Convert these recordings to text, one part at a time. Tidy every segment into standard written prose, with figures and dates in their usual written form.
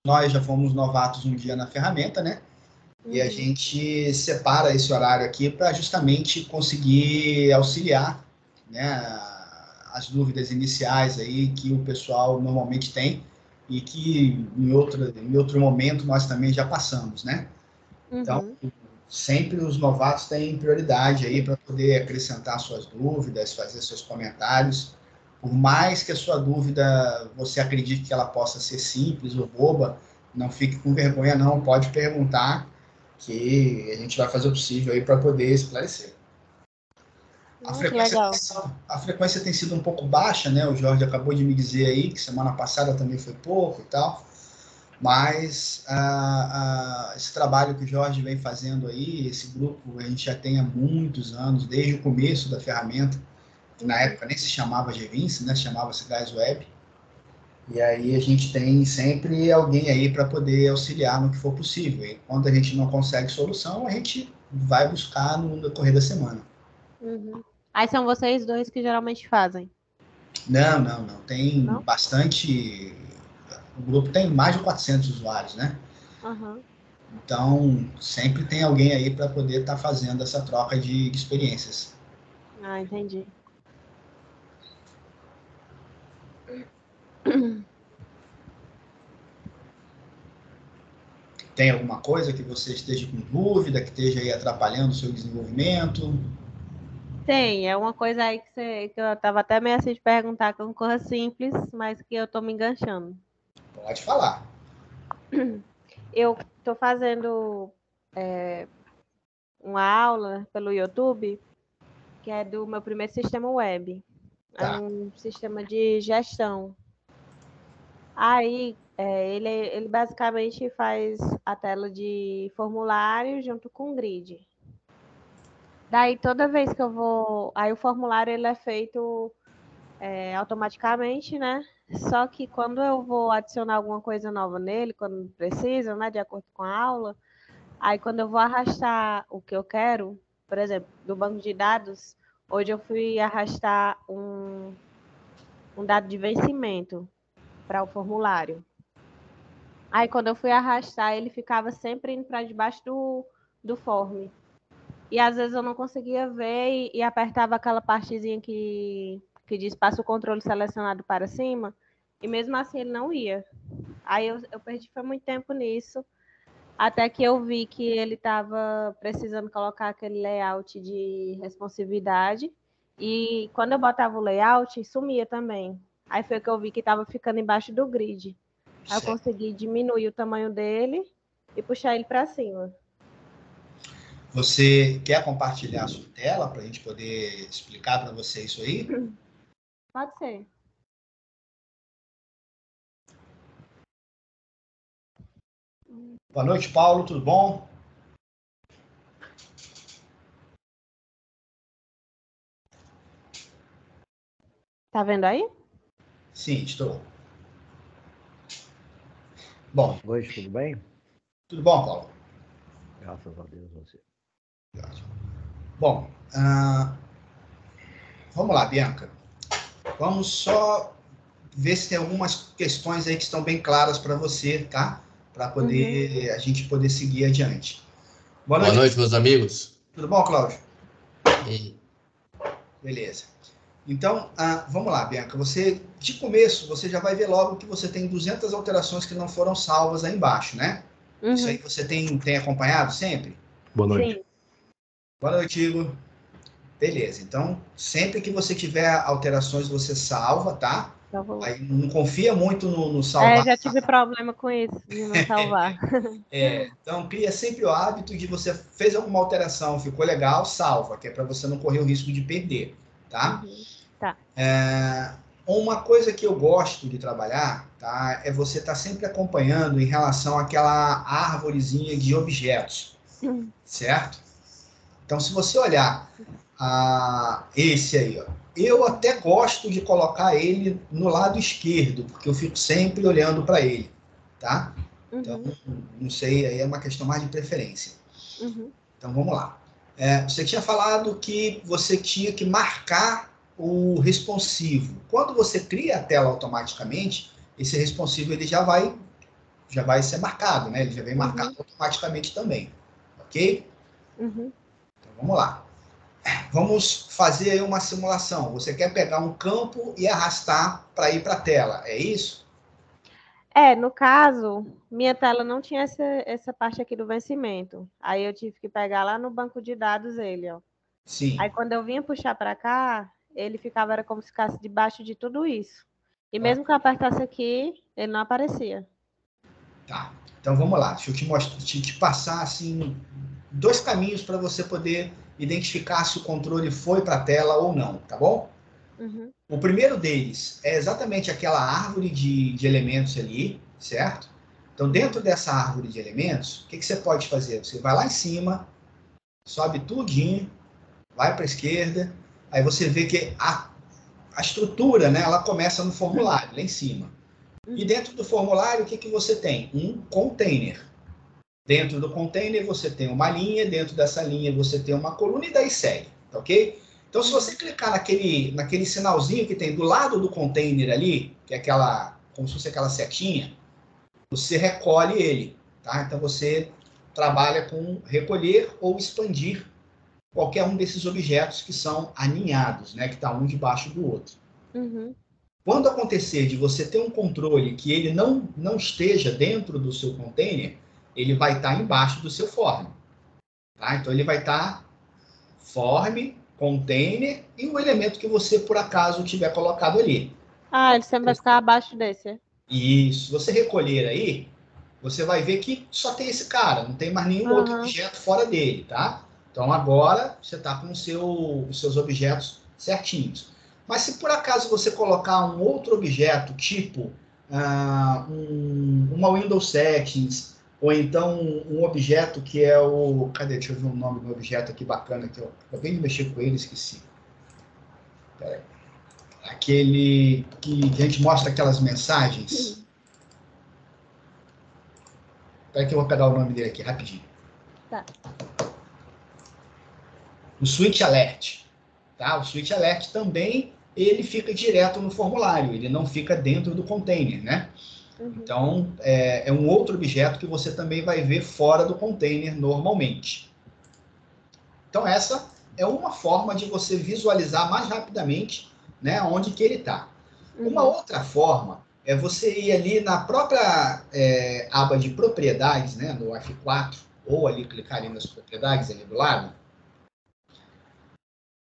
nós já fomos novatos um dia na ferramenta, né? E a gente separa esse horário aqui para justamente conseguir auxiliar, né, as dúvidas iniciais aí que o pessoal normalmente tem e que em outro momento nós também já passamos, né? Então, sempre os novatos têm prioridade aí para poder acrescentar suas dúvidas, fazer seus comentários. Por mais que a sua dúvida você acredite que ela possa ser simples ou boba, não fique com vergonha não, pode perguntar que a gente vai fazer o possível aí para poder esclarecer. A frequência tem sido um pouco baixa, né? O Jorge acabou de me dizer aí que semana passada também foi pouco e tal, mas esse trabalho que o Jorge vem fazendo aí, esse grupo, a gente já tem há muitos anos, desde o começo da ferramenta, que na época nem se chamava G20, né? Se chamava-se Gás Web. E aí a gente tem sempre alguém aí para poder auxiliar no que for possível. E quando a gente não consegue solução, a gente vai buscar no decorrer da semana. Aí são vocês dois que geralmente fazem? Não. Tem bastante... O grupo tem mais de 400 usuários, né? Então, sempre tem alguém aí para poder estar fazendo essa troca de experiências. Ah, entendi. Tem alguma coisa que você esteja com dúvida, que esteja aí atrapalhando o seu desenvolvimento? Tem, é uma coisa aí que eu estava até meio assim de perguntar, que é uma coisa simples, mas que eu estou me enganchando. Pode falar. Eu estou fazendo uma aula pelo YouTube, que é do meu primeiro sistema web. É um sistema de gestão. Aí, ele basicamente faz a tela de formulário junto com o grid. Daí, toda vez que eu vou... Aí, o formulário ele é feito automaticamente, né? Só que quando eu vou adicionar alguma coisa nova nele, quando precisa, né, de acordo com a aula, aí quando eu vou arrastar o que eu quero, por exemplo, do banco de dados, hoje eu fui arrastar um dado de vencimento para o formulário. Aí quando eu fui arrastar, ele ficava sempre indo para debaixo do form. E às vezes eu não conseguia ver e apertava aquela partezinha que diz passa o controle selecionado para cima, e mesmo assim ele não ia. Aí eu perdi foi muito tempo nisso, até que eu vi que ele estava precisando colocar aquele layout de responsividade, e quando eu botava o layout, sumia também. Aí foi que eu vi que estava ficando embaixo do grid. Aí eu consegui diminuir o tamanho dele e puxar ele para cima. Você quer compartilhar a sua tela para a gente poder explicar para você isso aí? Pode ser. Boa noite, Paulo, tudo bom? Tá vendo aí? Sim, estou. Bom. Boa noite, tudo bem? Tudo bom, Paulo? Graças a Deus, você. Bom, vamos lá, Bianca. Vamos só ver se tem algumas questões aí que estão bem claras para você, tá? Para poder a gente poder seguir adiante. Boa noite, meus amigos. Tudo bom, Cláudio? E... Beleza. Então, vamos lá, Bianca. Você, de começo, você já vai ver logo que você tem 200 alterações que não foram salvas aí embaixo, né? Isso aí você tem acompanhado sempre? Boa noite. Sim. Boa noite, Igor. Beleza. Então, sempre que você tiver alterações, você salva, tá? Aí não confia muito no salvar. Já tive problema com isso, de não salvar. Então, cria sempre o hábito de você fez alguma alteração, ficou legal, salva, que é para você não correr o risco de perder, tá? Tá. Uma coisa que eu gosto de trabalhar, tá, é você estar sempre acompanhando em relação àquela árvorezinha de objetos, certo? Então, se você olhar esse aí, ó, eu até gosto de colocar ele no lado esquerdo, porque eu fico sempre olhando para ele, tá? Então, não sei, aí é uma questão mais de preferência. Então, vamos lá. Você tinha falado que você tinha que marcar o responsivo. Quando você cria a tela automaticamente, esse responsivo ele já vai já vai ser marcado, né? Ele já vem marcado automaticamente também, ok? Uhum. Então, vamos lá. Vamos fazer aí uma simulação. Você quer pegar um campo e arrastar para ir para a tela, é isso? No caso, minha tela não tinha essa parte aqui do vencimento. Aí eu tive que pegar lá no banco de dados ele, ó. Sim. Aí quando eu vinha puxar para cá, ele ficava, era como se ficasse debaixo de tudo isso. E mesmo que eu apertasse aqui, ele não aparecia. Tá. Então vamos lá. Deixa eu te mostrar, te passar assim 2 caminhos para você poder identificar se o controle foi para a tela ou não, tá bom? Uhum. O primeiro deles é exatamente aquela árvore de elementos ali, certo? Então, dentro dessa árvore de elementos, o que você pode fazer? Você vai lá em cima, sobe tudinho, vai para a esquerda, aí você vê que a estrutura, né, ela começa no formulário, lá em cima. E dentro do formulário, o que você tem? Um container. Dentro do container, você tem uma linha, dentro dessa linha, você tem uma coluna e daí segue, tá ok? Então, se você clicar naquele sinalzinho que tem do lado do container ali, que é aquela, como se fosse aquela setinha, você recolhe ele, tá? Então, você trabalha com recolher ou expandir qualquer um desses objetos que são aninhados, né? Que está um debaixo do outro. Uhum. Quando acontecer de você ter um controle que ele não esteja dentro do seu container, ele vai estar embaixo do seu form. Tá? Então, ele vai estar form, container e o elemento que você, por acaso, tiver colocado ali. Ele sempre vai ficar abaixo desse. E se você recolher aí, você vai ver que só tem esse cara, não tem mais nenhum outro objeto fora dele, tá? Então, agora, você está com os seus objetos certinhos. Mas se por acaso você colocar um outro objeto, tipo uma Windows Settings, ou então um objeto que é o... Cadê? Deixa eu ver o nome do objeto aqui bacana, que eu acabei de mexer com ele, esqueci. Peraí. Aquele que a gente mostra aquelas mensagens. Espera que eu vou pegar o nome dele aqui, rapidinho. Tá. O Switch Alert. Tá? O Switch Alert também ele fica direto no formulário, ele não fica dentro do container, né? Então, é um outro objeto que você também vai ver fora do container normalmente. Então, essa é uma forma de você visualizar mais rapidamente, né, onde que ele está. Uma outra forma é você ir ali na própria aba de propriedades, né, no F4, ou ali clicar ali nas propriedades ali do lado.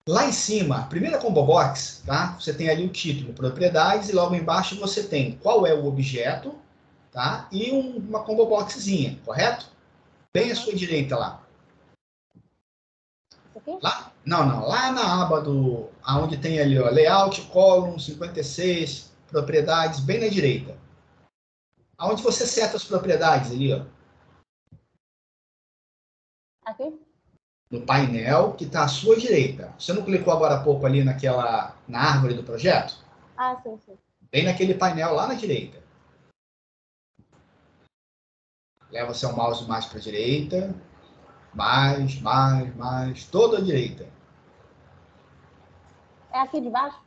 Lá em cima, a primeira combo box, tá? Você tem ali o título, propriedades, e logo embaixo você tem qual é o objeto, tá? E uma combo boxzinha, correto? Bem à sua direita lá. Lá? Não. Lá na aba aonde tem ali, ó, layout, column, 56, propriedades, bem na direita. Aonde você seta as propriedades ali, ó. Aqui? No painel que está à sua direita. Você não clicou agora há pouco ali na árvore do projeto? Sim. Bem naquele painel lá na direita. Leva seu mouse mais para a direita. Mais. Toda a direita. É aqui de baixo?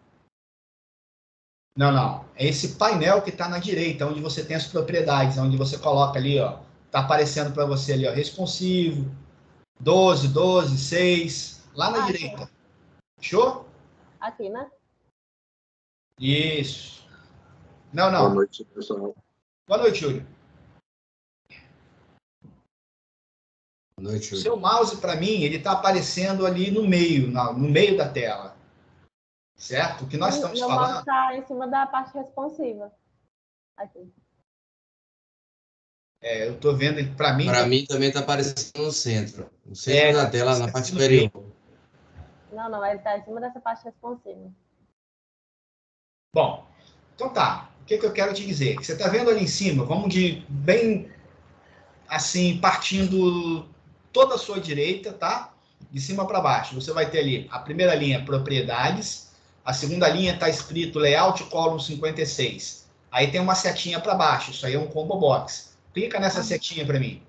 Não. É esse painel que está na direita, onde você tem as propriedades, onde você coloca ali, ó. Tá aparecendo para você ali, ó. Responsivo. 12, 6. Lá na direita. Fechou? Aqui, né? Isso. Não. Boa noite, pessoal. Boa noite, Júlio. Boa noite, Júlio. Seu mouse, para mim, ele está aparecendo ali no meio da tela. Certo? O que nós estamos falando... Meu mouse está em cima da parte responsiva. Aqui. eu estou vendo, para mim... Para mim também está aparecendo no centro. No centro da tela, na parte superior. Não, ele está em cima dessa parte responsiva. Bom, então tá. O que eu quero te dizer? Você está vendo ali em cima, vamos de bem assim, partindo toda a sua direita, tá? De cima para baixo. Você vai ter ali a primeira linha, propriedades. A segunda linha está escrito layout column 56. Aí tem uma setinha para baixo. Isso aí é um combo box. Clica nessa setinha para mim.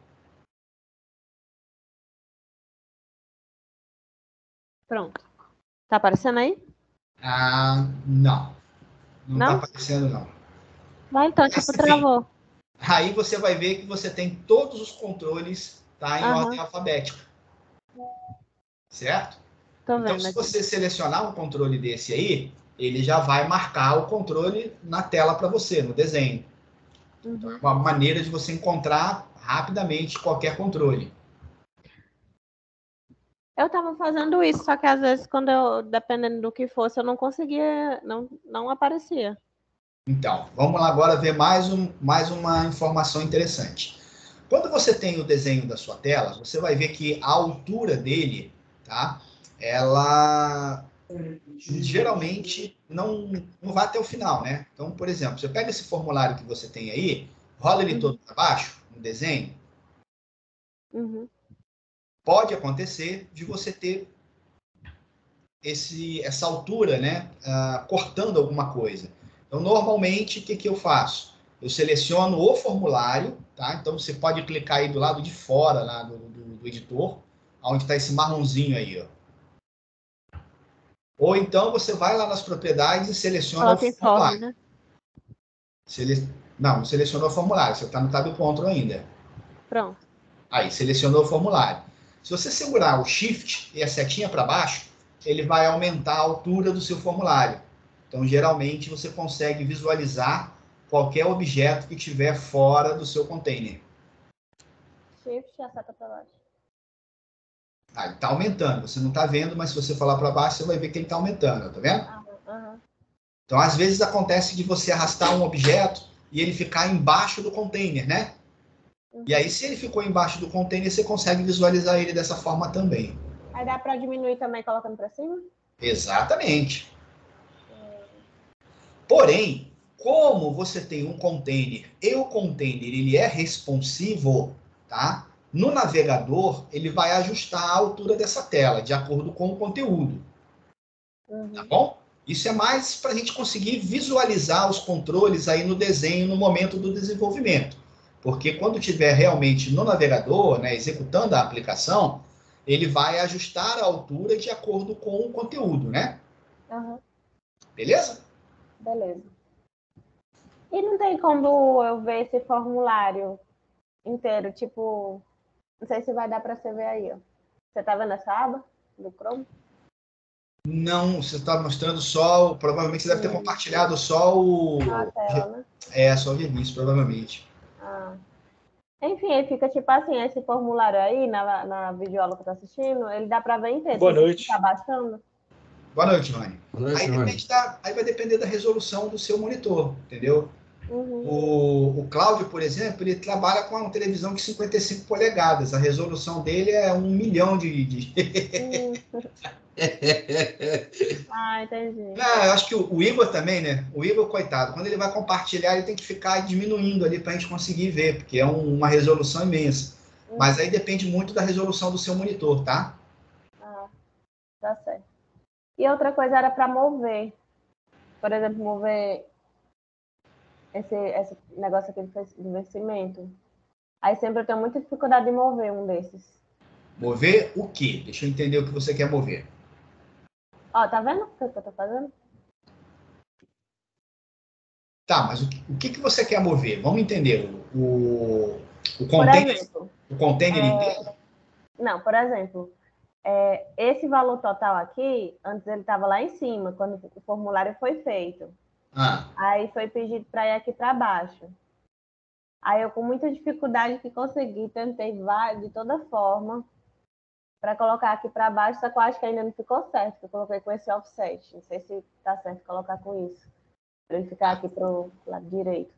Pronto. Tá aparecendo aí? Não. Não tá aparecendo, não. Vai então, tipo, travou. Aí você vai ver que você tem todos os controles, tá, em ordem alfabética. Certo? Tô Então, vendo se aqui. você selecionar um controle desse aí, ele já vai marcar o controle na tela para você, no desenho. Então, é uma maneira de você encontrar rapidamente qualquer controle. Eu tava fazendo isso, só que às vezes, quando eu, dependendo do que fosse, eu não conseguia, não aparecia. Então, vamos lá agora ver mais uma informação interessante. Quando você tem o desenho da sua tela, você vai ver que a altura dele, tá? Ela geralmente não vai até o final, né? Então, por exemplo, você pega esse formulário que você tem aí, rola ele todo para baixo, no desenho, pode acontecer de você ter essa altura, né, cortando alguma coisa. Então, normalmente, o que eu faço? Eu seleciono o formulário, tá? Então, você pode clicar aí do lado de fora lá do editor, onde está esse marronzinho aí, ó. Ou então, você vai lá nas propriedades e seleciona o Coloca informe, formulário. né? Não selecionou o formulário, você está no tab Ctrl ainda. Pronto. Aí, selecionou o formulário. Se você segurar o Shift e a setinha para baixo, ele vai aumentar a altura do seu formulário. Então, geralmente, você consegue visualizar qualquer objeto que estiver fora do seu container. Shift e a seta para baixo. Ah, ele está aumentando. Você não está vendo, mas se você falar para baixo, você vai ver que ele está aumentando, tá vendo? Então, às vezes, acontece de você arrastar um objeto e ele ficar embaixo do container, né? E aí, se ele ficou embaixo do container, você consegue visualizar ele dessa forma também. Aí dá para diminuir também colocando para cima? Exatamente. Porém, como você tem um container e o container ele é responsivo, tá? No navegador, ele vai ajustar a altura dessa tela, de acordo com o conteúdo. Tá bom? Isso é mais para a gente conseguir visualizar os controles aí no desenho no momento do desenvolvimento. Porque quando tiver realmente no navegador, né, executando a aplicação, ele vai ajustar a altura de acordo com o conteúdo, né? Beleza? Beleza. E não tem como eu ver esse formulário inteiro, tipo, não sei se vai dar para você ver aí, ó. Você tá vendo essa aba do Chrome? Não, você está mostrando só, provavelmente você deve ter compartilhado só A tela, né? Só o reviews, provavelmente. Enfim, aí fica tipo assim, esse formulário aí, na videoaula que eu tô assistindo, ele dá para ver inteiro. Boa noite. Tá baixando? Boa noite, Rony. Boa noite, Aí, Rony. aí vai depender da resolução do seu monitor, entendeu? O Cláudio, por exemplo, ele trabalha com uma televisão de 55 polegadas. A resolução dele é 1 milhão de... Entendi. Eu acho que o Igor também, né? O Igor, coitado, quando ele vai compartilhar, ele tem que ficar diminuindo ali para a gente conseguir ver, porque é uma resolução imensa. Mas aí depende muito da resolução do seu monitor, tá? Tá certo. E outra coisa era para mover. Por exemplo, mover esse negócio aqui de investimento. Aí sempre eu tenho muita dificuldade de mover um desses. Mover o quê? Deixa eu entender o que você quer mover. Ó, tá vendo o que eu tô fazendo? Tá, mas o que você quer mover? Vamos entender. O Por container, exemplo, o container inteiro? não, por exemplo, esse valor total aqui, antes ele estava lá em cima, quando o formulário foi feito. Aí foi pedido para ir aqui para baixo. Aí eu, com muita dificuldade que consegui, tentei de toda forma para colocar aqui para baixo, só que eu acho que ainda não ficou certo, que eu coloquei com esse offset. Não sei se tá certo colocar com isso, para ele ficar aqui pro lado direito.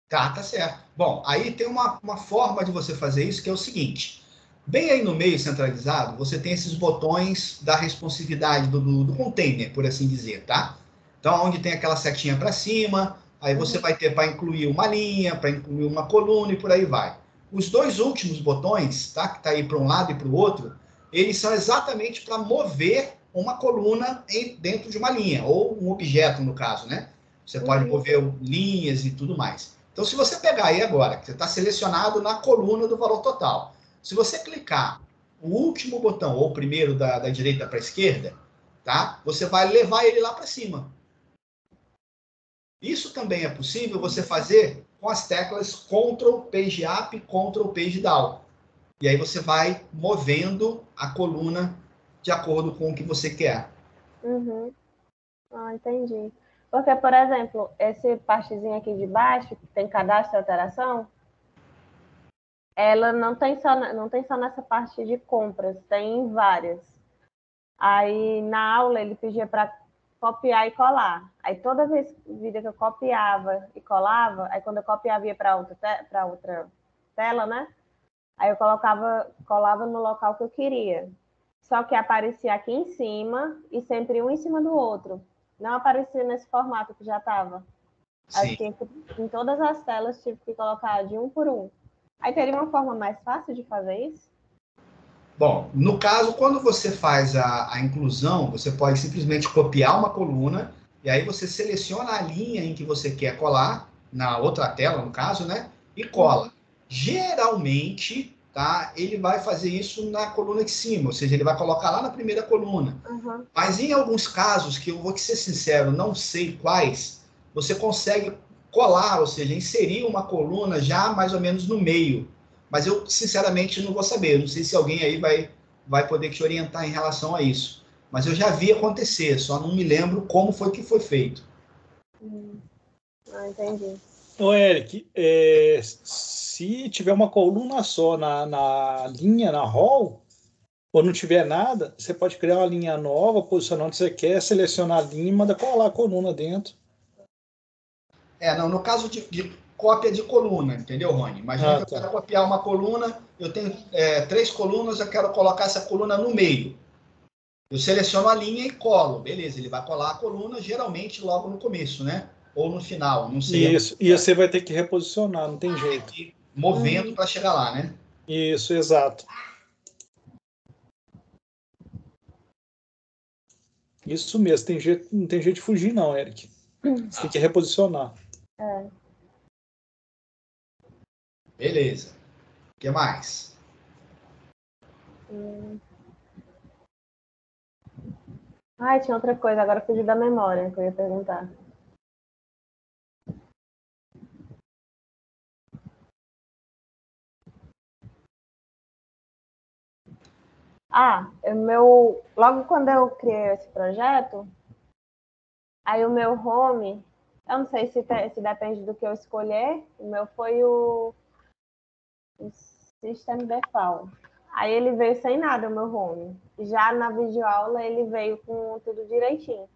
Tá certo. Bom, aí tem uma forma de você fazer isso, que é o seguinte. Bem aí no meio centralizado, você tem esses botões da responsividade do container, por assim dizer, tá? Então, onde tem aquela setinha para cima, aí você vai ter para incluir uma linha, para incluir uma coluna e por aí vai. Os dois últimos botões, tá? Que tá aí para um lado e para o outro, eles são exatamente para mover uma coluna dentro de uma linha, ou um objeto, no caso, né? Você pode mover linhas e tudo mais. Então, se você pegar aí agora, que você está selecionado na coluna do valor total, se você clicar o último botão, ou o primeiro da direita para a esquerda, tá? Você vai levar ele lá para cima. Isso também é possível você fazer com as teclas Ctrl Page Up, Ctrl Page Down. E aí você vai movendo a coluna de acordo com o que você quer. Uhum. Ah, entendi. Porque, por exemplo, esse partezinho aqui de baixo, que tem cadastro e alteração, ela não tem só nessa parte de compras, tem em várias. Aí, na aula, ele pedia para copiar e colar. Aí, toda vez que eu copiava e colava, aí quando eu copiava ia para outra tela, né? Aí eu colava no local que eu queria. Só que aparecia aqui em cima e sempre um em cima do outro. Não aparecia nesse formato que já estava. Aí em todas as telas tive que colocar de um por um. Aí teria uma forma mais fácil de fazer isso? Bom, no caso, quando você faz a inclusão, você pode simplesmente copiar uma coluna e aí você seleciona a linha em que você quer colar, na outra tela, no caso, né? E cola. Geralmente, tá? Ele vai fazer isso na coluna de cima, ou seja, ele vai colocar lá na primeira coluna. Uhum. Mas em alguns casos, que eu vou ser sincero, não sei quais, você consegue colar, ou seja, inserir uma coluna já mais ou menos no meio. Mas eu, sinceramente, não vou saber. Eu não sei se alguém aí vai poder te orientar em relação a isso. Mas eu já vi acontecer, só não me lembro como foi que foi feito. Ah, entendi. Ô, Eric, se tiver uma coluna só na linha, na roll, ou não tiver nada, você pode criar uma linha nova, posicionar onde você quer, selecionar a linha e mandar colar a coluna dentro. Não, no caso de cópia de coluna, entendeu, Rony? Imagina que eu quero copiar uma coluna, eu tenho 3 colunas, eu quero colocar essa coluna no meio. Eu seleciono a linha e colo. Beleza, ele vai colar a coluna, geralmente logo no começo, né? Ou no final, não sei. Isso, e você vai ter que reposicionar, não tem jeito. Movendo para chegar lá, né? Isso, exato. Isso mesmo, não tem jeito de fugir não, Eric. Você tem que reposicionar. Beleza. O que mais? Tinha outra coisa, agora fugiu da memória que eu ia perguntar. Logo quando eu criei esse projeto, aí o meu home, eu não sei se depende do que eu escolher, o meu foi o System Default. Aí ele veio sem nada, o meu home. Já na videoaula ele veio com tudo direitinho.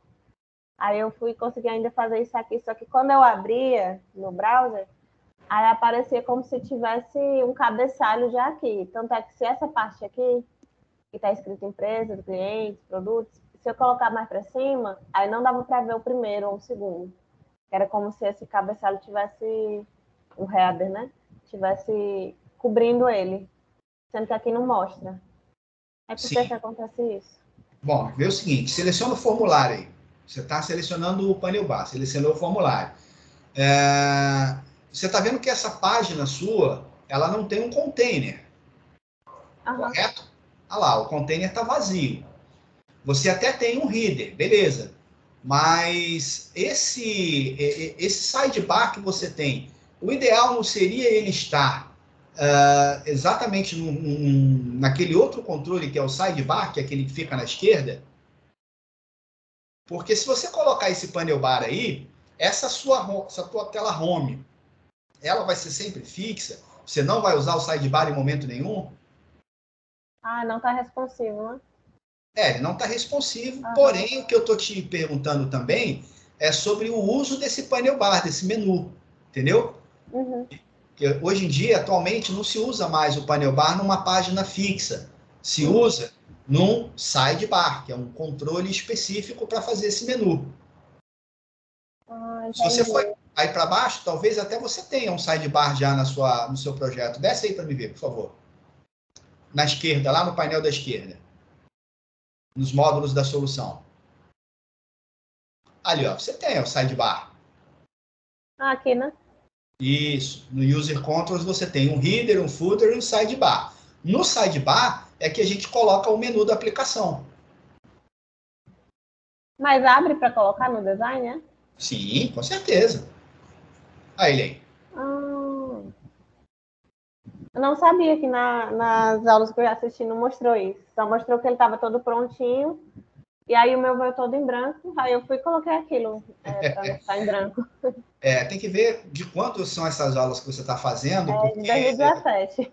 Aí eu consegui ainda fazer isso aqui, só que quando eu abria no browser, aí aparecia como se tivesse um cabeçalho já aqui. Tanto é que se essa parte aqui, que está escrito empresa, clientes, produtos, se eu colocar mais para cima, aí não dava para ver o primeiro ou o segundo. Era como se esse cabeçalho tivesse, o header, né? Tivesse cobrindo ele, sendo que aqui não mostra. É por que acontece isso? Bom, vê o seguinte, seleciona o formulário aí. Você está selecionando o painel bar, selecionou o formulário. Você está vendo que essa página sua, ela não tem um container, correto? Olha lá, o container está vazio. Você até tem um header, beleza. Mas esse sidebar que você tem, o ideal não seria ele estar exatamente naquele outro controle que é o sidebar, que é aquele que fica na esquerda? Porque se você colocar esse panel bar aí, essa tua tela home, ela vai ser sempre fixa? Você não vai usar o sidebar em momento nenhum? Não está responsivo, né? Ele não está responsivo, porém, o que eu estou te perguntando também é sobre o uso desse painel bar, desse menu, entendeu? Porque hoje em dia, atualmente, não se usa mais o painel bar numa página fixa. Se usa num sidebar, que é um controle específico para fazer esse menu. Se você for aí para baixo, talvez até você tenha um sidebar já no seu projeto. Desce aí para me ver, por favor. Na esquerda, lá no painel da esquerda. Nos módulos da solução. Ali, ó, você tem o sidebar. Aqui, né? Isso. No User Controls você tem um header, um footer e um sidebar. No sidebar é que a gente coloca o menu da aplicação. Mas abre para colocar no design, né? Sim, com certeza. Aí, Lei. Eu não sabia que nas aulas que eu assisti não mostrou isso. Só mostrou que ele estava todo prontinho. E aí o meu veio todo em branco. Aí eu fui e coloquei aquilo para não ficar em branco. Tem que ver de quanto são essas aulas que você está fazendo, É de 2017.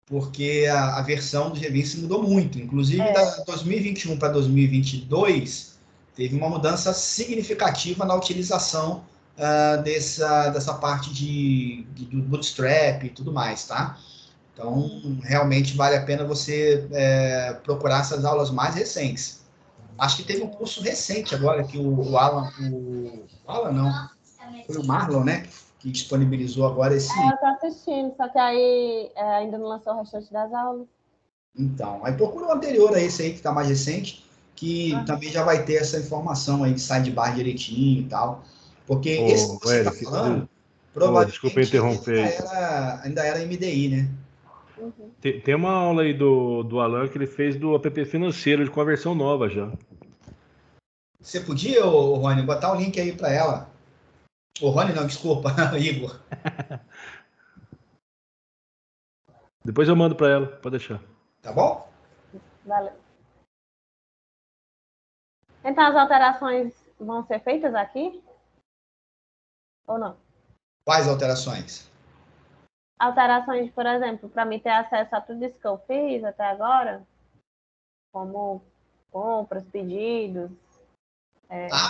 porque a versão do G20 mudou muito. Inclusive, da 2021 para 2022, teve uma mudança significativa na utilização dessa parte do Bootstrap e tudo mais, tá? Então, realmente vale a pena você procurar essas aulas mais recentes. Acho que teve um curso recente agora que o Alan não, foi o Marlon, né? Que disponibilizou agora esse. Eu tô assistindo, só que aí ainda não lançou o restante das aulas. Então, aí procura o anterior a esse aí que está mais recente, que também já vai ter essa informação aí de sidebar direitinho e tal. Porque esse que você está falando, provavelmente desculpa interromper. Ainda era MDI, né? Uhum. Tem uma aula aí do Alan que ele fez do app financeiro com a versão nova já. Você podia, Rony, botar o link aí para ela? O Rony não, desculpa, Igor. Depois eu mando para ela, pode deixar. Tá bom? Valeu. Então as alterações vão ser feitas aqui? Ou não? Quais alterações? Alterações, por exemplo, para mim ter acesso a tudo isso que eu fiz até agora, como compras, pedidos.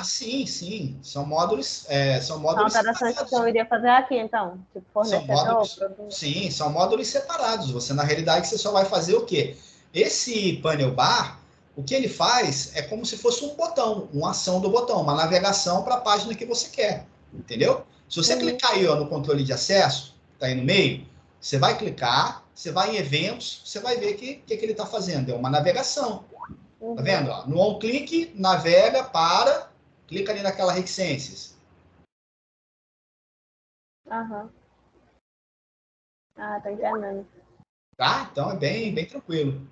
Sim. São módulos. São alterações que eu iria fazer aqui, então. Tipo, fornecedor, produto. Sim, são módulos separados. Você, na realidade, você só vai fazer o quê? Esse painel bar, o que ele faz é como se fosse um botão, uma ação do botão, uma navegação para a página que você quer. Entendeu? Se você clicar aí no controle de acesso, está aí no meio, você vai clicar, você vai em eventos, você vai ver o que ele está fazendo. É uma navegação. Tá vendo? Ó, no on-click, navega, clica ali naquela reticências. Aham. Tá entendendo. Tá? Então é bem tranquilo.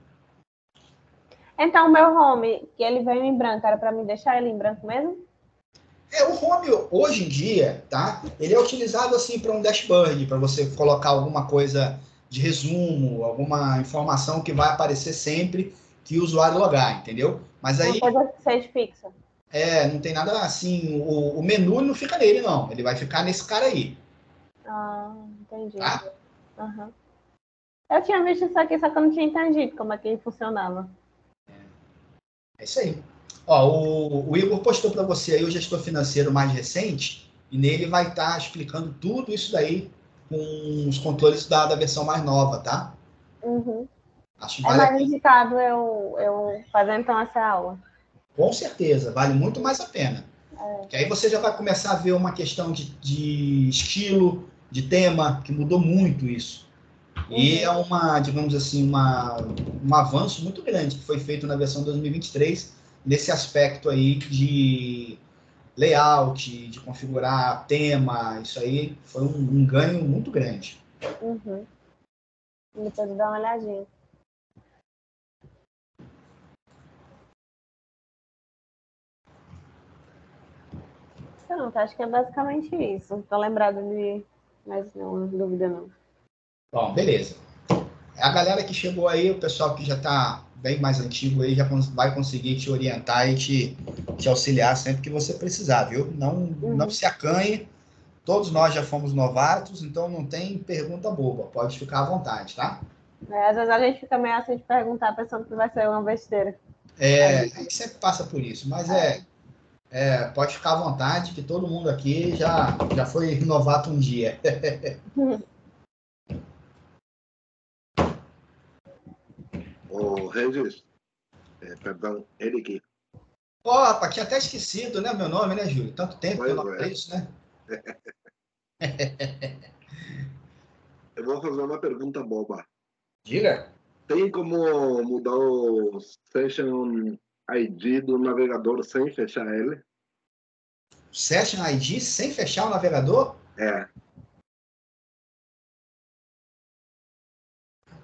Então, o meu home, que ele veio em branco, era para me deixar ele em branco mesmo? O home, hoje em dia, tá? Ele é utilizado assim para um dashboard, para você colocar alguma coisa de resumo, alguma informação que vai aparecer sempre que o usuário logar, entendeu? Mas aí... Uma coisa que seja fixa. não tem nada assim, o menu não fica nele, não. Ele vai ficar nesse cara aí. Entendi. Tá? Uhum. Eu tinha visto isso aqui, só que eu não tinha entendido como é que funcionava. É isso aí. Ó, o Igor postou para você aí o gestor financeiro mais recente, e nele vai estar explicando tudo isso daí com os controles da versão mais nova, tá? Uhum. Acho que vale mais indicado eu fazer então essa aula. Com certeza, vale muito mais a pena. Porque aí você já vai começar a ver uma questão de estilo, de tema, que mudou muito isso. E é digamos assim, um avanço muito grande que foi feito na versão 2023 nesse aspecto aí de layout, de configurar tema, isso aí foi um ganho muito grande. Depois eu dar uma olhadinha. Pronto, acho que é basicamente isso. Não tô lembrado de mais nenhuma dúvida, não. Bom, beleza. A galera que chegou aí, o pessoal que já está bem mais antigo aí, já vai conseguir te orientar e te auxiliar sempre que você precisar, viu? Não se acanhe. Todos nós já fomos novatos, então não tem pergunta boba. Pode ficar à vontade, tá? Às vezes a gente fica meio assim de perguntar, pensando que vai ser uma besteira. A gente sempre passa por isso, mas pode ficar à vontade, que todo mundo aqui já foi novato um dia. Regis, perdão, Eric. Opa, tinha até esquecido, né, meu nome, né, Júlio? Tanto tempo que eu não apareço, né? Eu vou fazer uma pergunta boba. Diga. Tem como mudar o Session ID do navegador sem fechar ele? Session ID sem fechar o navegador?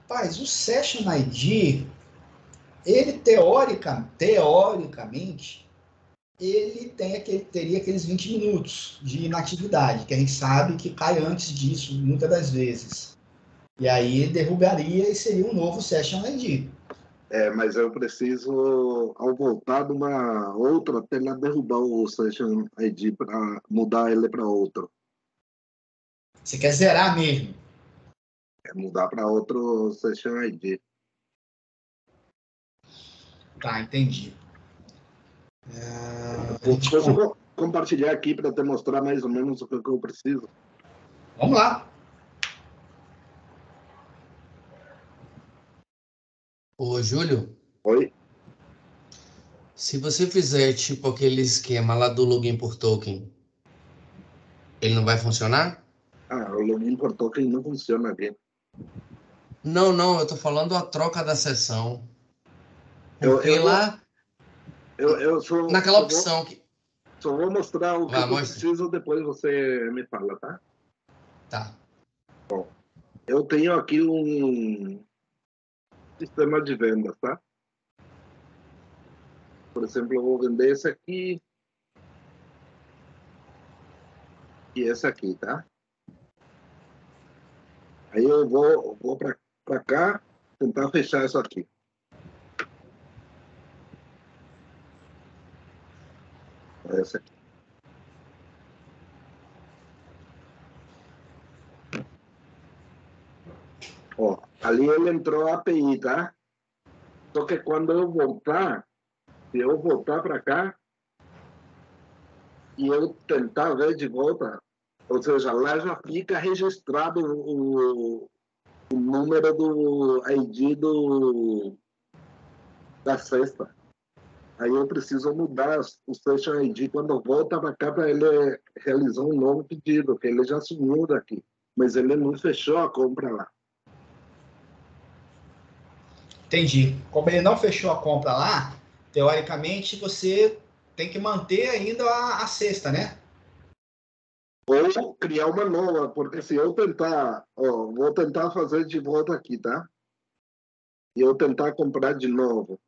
Rapaz, o Session ID, ele teoricamente, ele teria aqueles 20 minutos de inatividade, que a gente sabe que cai antes disso, muitas das vezes. E aí derrubaria e seria um novo Session ID. Mas eu preciso, ao voltar de uma outra tela, derrubar o Session ID para mudar ele para outro. Você quer zerar mesmo? Mudar para outro Session ID. Tá, entendi. Posso compartilhar aqui para te mostrar mais ou menos o que eu preciso? Vamos lá. Ô, Júlio, Oi? se você fizer tipo aquele esquema lá do login por token, ele não vai funcionar? O login por token não funciona aqui. Não, eu tô falando a troca da sessão. Eu Porque vou- lá, Eu só, naquela opção que... só vou mostrar o que Vai, eu mostra. preciso, depois você me fala, tá? Tá. Eu tenho aqui um sistema de vendas, tá? Por exemplo, eu vou vender esse aqui e esse aqui, tá? Aí eu vou para cá, tentar fechar isso aqui. Esse aqui. Ó, ali ele entrou a API, tá? Só que quando eu voltar, se eu voltar para cá e eu tentar ver de volta, ou seja, lá já fica registrado o número do ID da cesta. Aí eu preciso mudar o Session ID quando volta para cá para ele realizar um novo pedido, que ele já sumiu daqui. Mas ele não fechou a compra lá. Entendi. Como ele não fechou a compra lá, teoricamente você tem que manter ainda a cesta, né? Ou criar uma nova, porque se eu tentar, vou tentar fazer de volta aqui, tá? E eu tentar comprar de novo.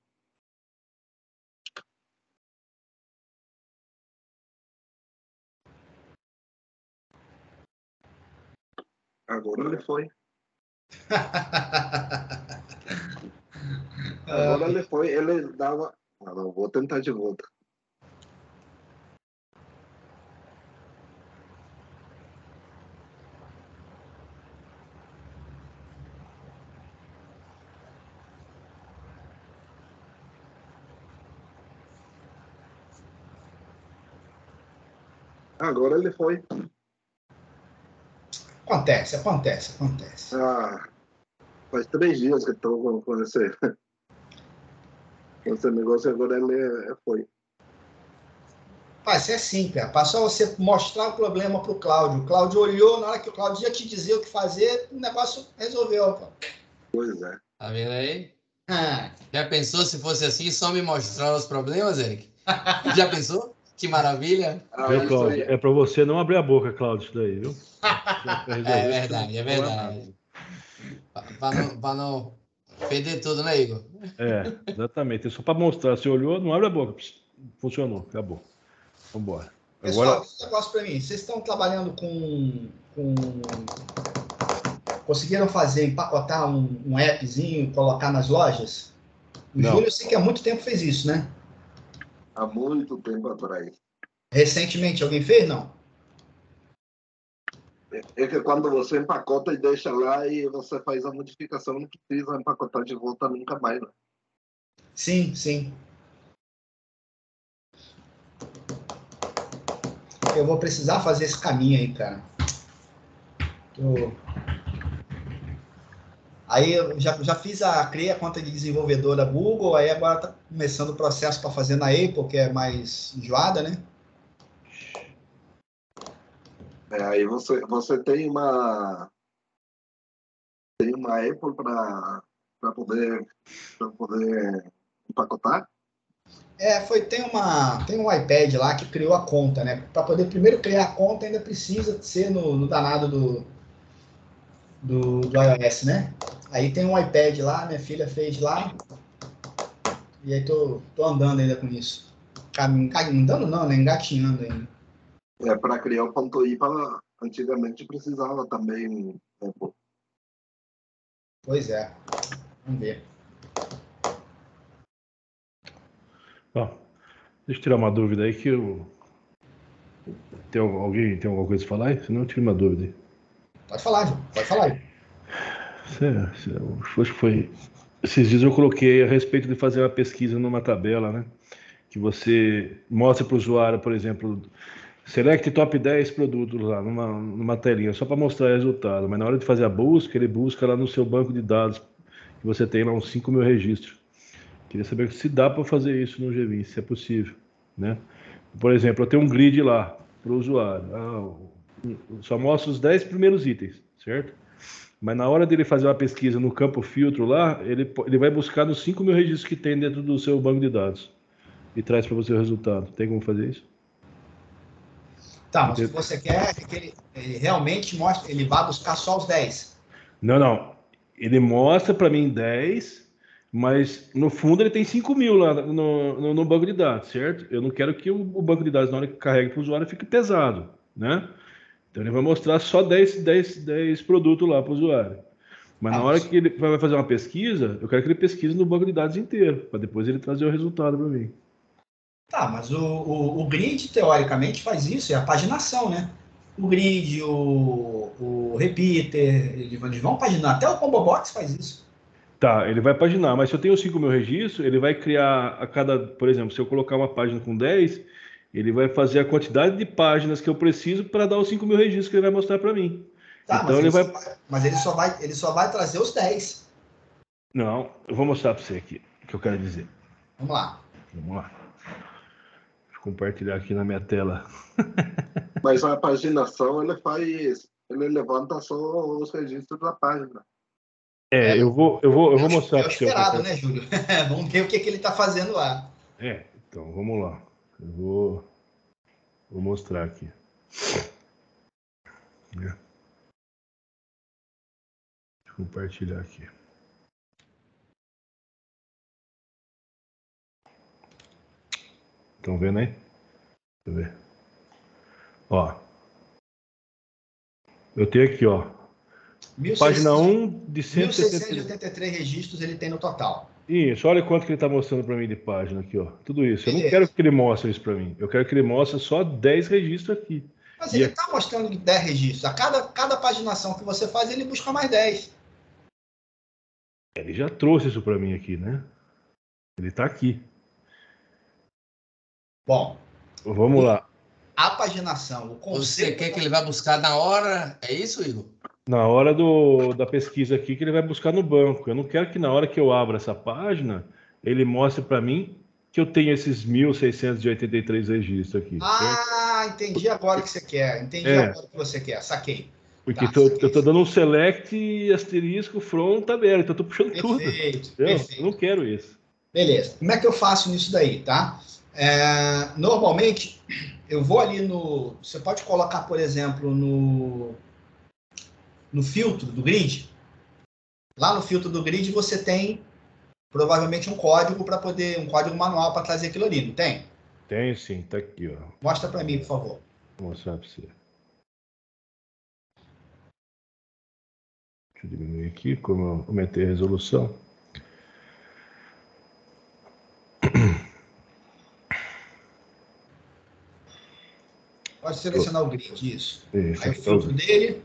Agora ele foi. Agora ele foi, ele dava... não, vou tentar de volta. Agora ele foi. Acontece. Faz 3 dias que estou com esse negócio, agora ele foi. Isso é simples, rapaz. Só você mostrar o problema para o Cláudio. O Cláudio olhou, na hora que o Cláudio ia te dizer o que fazer, o negócio resolveu. Pô. Pois é. Tá vendo aí? Ah, Já pensou se fosse assim, só me mostrar os problemas, Eric? Já pensou? Que maravilha. Viu, Isso Cláudio? aí. É para você não abrir a boca, Cláudio, isso daí, viu? Já pra resolver, É você não verdade, é fala verdade. Pra não perder tudo, né, Igor? nada. Exatamente. É só para mostrar. Você olhou, não abre a boca. Funcionou, acabou. Vamos embora. pessoal, Agora, esse negócio para mim. Vocês estão trabalhando conseguiram empacotar um appzinho, colocar nas lojas? O Não. Júlio, eu sei que há muito tempo fez isso, né? Há muito tempo atrás. Recentemente, alguém fez? Não. É que quando você empacota e deixa lá e você faz a modificação, não precisa empacotar de volta nunca mais. Né? Sim. Eu vou precisar fazer esse caminho aí, cara. Aí eu já criei a conta de desenvolvedor da Google, aí agora tá começando o processo para fazer na Apple, que é mais enjoada, né? Aí você tem uma Apple para poder empacotar? Tem um iPad lá que criou a conta, né? Para poder primeiro criar a conta, ainda precisa ser no danado do iOS, né? Aí tem um iPad lá, minha filha fez lá, e aí tô andando ainda com isso. Andando não, né? Engatinhando ainda. Para criar o ponto .IPA, antigamente precisava também Apple. Pois é. Vamos ver. Ó, deixa eu tirar uma dúvida aí que eu... Alguém tem alguma coisa a falar aí? Senão eu tiro uma dúvida aí. Pode falar, João. Pode falar aí. Acho que foi... Esses dias eu coloquei a respeito de fazer uma pesquisa numa tabela, né? Que você mostra para o usuário, por exemplo, select top 10 produtos lá numa telinha, só para mostrar o resultado. Mas na hora de fazer a busca, ele busca lá no seu banco de dados, que você tem lá uns 5.000 registros. Queria saber se dá para fazer isso no G20, se é possível, né? Por exemplo, eu tenho um grid lá para o usuário. Só mostra os 10 primeiros itens, certo? Mas na hora dele fazer uma pesquisa no campo filtro lá, ele vai buscar nos 5.000 registros que tem dentro do seu banco de dados e traz para você o resultado. Tem como fazer isso? Tá, mas o que você quer é que ele realmente mostre, ele vá buscar só os 10. Não. Ele mostra para mim 10, mas no fundo ele tem 5.000 lá no banco de dados, certo? Eu não quero que o banco de dados, na hora que carrega para o usuário, fique pesado, né? Então ele vai mostrar só 10 produtos lá para o usuário. Mas na hora que ele vai fazer uma pesquisa, eu quero que ele pesquise no banco de dados inteiro, para depois ele trazer o resultado para mim. Tá, mas o grid, teoricamente, faz isso, é a paginação, né? O grid, o repeater, eles vão paginar. Até o Combo Box faz isso. Tá, ele vai paginar, mas se eu tenho 5.000 registros, ele vai criar a cada, por exemplo, se eu colocar uma página com 10, ele vai fazer a quantidade de páginas que eu preciso para dar os 5.000 registros que ele vai mostrar para mim. Tá, então mas ele só vai trazer os 10. Não, eu vou mostrar para você aqui o que eu quero dizer. Vamos lá. Vamos lá. Deixa eu compartilhar aqui na minha tela. Mas a paginação, ele levanta só os registros da página. Eu vou mostrar para você. É o esperado, né, Júlio? Vamos ver o que ele está fazendo lá. Então, vamos lá. Eu vou mostrar aqui. Deixa eu compartilhar aqui. Estão vendo aí? Deixa eu ver. Ó. Eu tenho aqui, ó. Página 1 de 1.683 registros ele tem no total. Isso, olha quanto que ele está mostrando para mim de página aqui, ó. Tudo isso. Eu não quero que ele mostre isso para mim. Eu quero que ele mostre só 10 registros aqui. Mas ele está mostrando 10 registros. A cada paginação que você faz, ele busca mais 10. Ele já trouxe isso para mim aqui, né? Ele está aqui. Bom. Vamos lá. A paginação, o conceito... Você quer que ele vá buscar na hora? É isso, Igor? Na hora da pesquisa aqui, que ele vai buscar no banco. Eu não quero que na hora que eu abra essa página, ele mostre para mim que eu tenho esses 1.683 registros aqui. Certo? Entendi agora o que você quer. Entendi agora o que você quer. Saquei. Porque eu estou dando um select asterisco from tabela. Então eu estou puxando tudo. Perfeito. Eu não quero isso. Beleza. Como é que eu faço nisso daí, tá? Normalmente, eu vou ali no... Você pode colocar, por exemplo, no filtro do grid. Lá no filtro do grid você tem provavelmente um código um código manual para trazer aquilo ali, não tem? Tem sim, tá aqui, ó. Mostra para mim, por favor. Vou mostrar para você. Deixa eu diminuir aqui, como eu aumentei a resolução. Pode selecionar o grid, isso. Aí o filtro dele.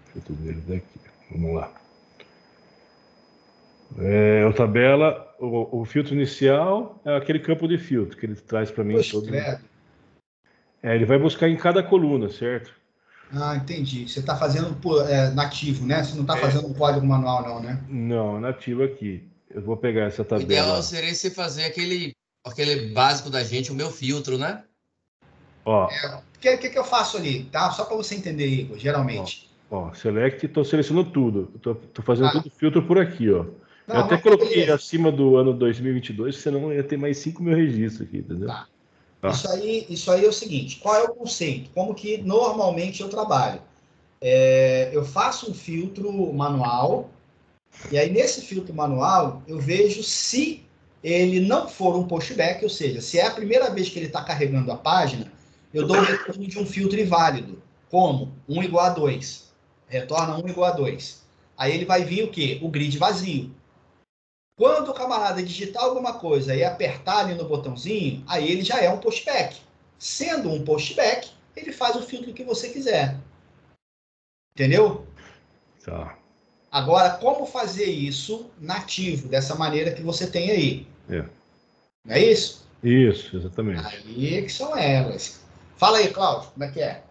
O filtro dele daqui. Vamos lá. A tabela, o filtro inicial é aquele campo de filtro que ele traz para mim. Ele vai buscar em cada coluna, certo? Entendi. Você está fazendo nativo, né? Você não está fazendo um código manual, não, né? Não, nativo aqui. Eu vou pegar essa tabela. O ideal seria você fazer aquele básico da gente, o meu filtro, né? Ó. O que eu faço ali, tá? Só para você entender, Igor, geralmente. Select, estou selecionando tudo. Estou fazendo tudo filtro por aqui, ó. Não, eu até coloquei acima do ano 2022, senão ia ter mais 5.000 registros aqui, entendeu? Tá. Isso aí é o seguinte, qual é o conceito? Como que normalmente eu trabalho? Eu faço um filtro manual, e aí nesse filtro manual eu vejo se ele não for um pushback, ou seja, se é a primeira vez que ele está carregando a página, eu dou o retorno de um filtro inválido, como 1 igual a 2. Retorna 1 igual a 2. Aí ele vai vir o quê? O grid vazio. Quando o camarada digitar alguma coisa e apertar ali no botãozinho, aí ele já é um postback. Sendo um postback, ele faz o filtro que você quiser. Entendeu? Tá. Agora, como fazer isso nativo, dessa maneira que você tem aí? Não é isso? Isso, exatamente. Aí que são elas. Fala aí, Cláudio, como é que é?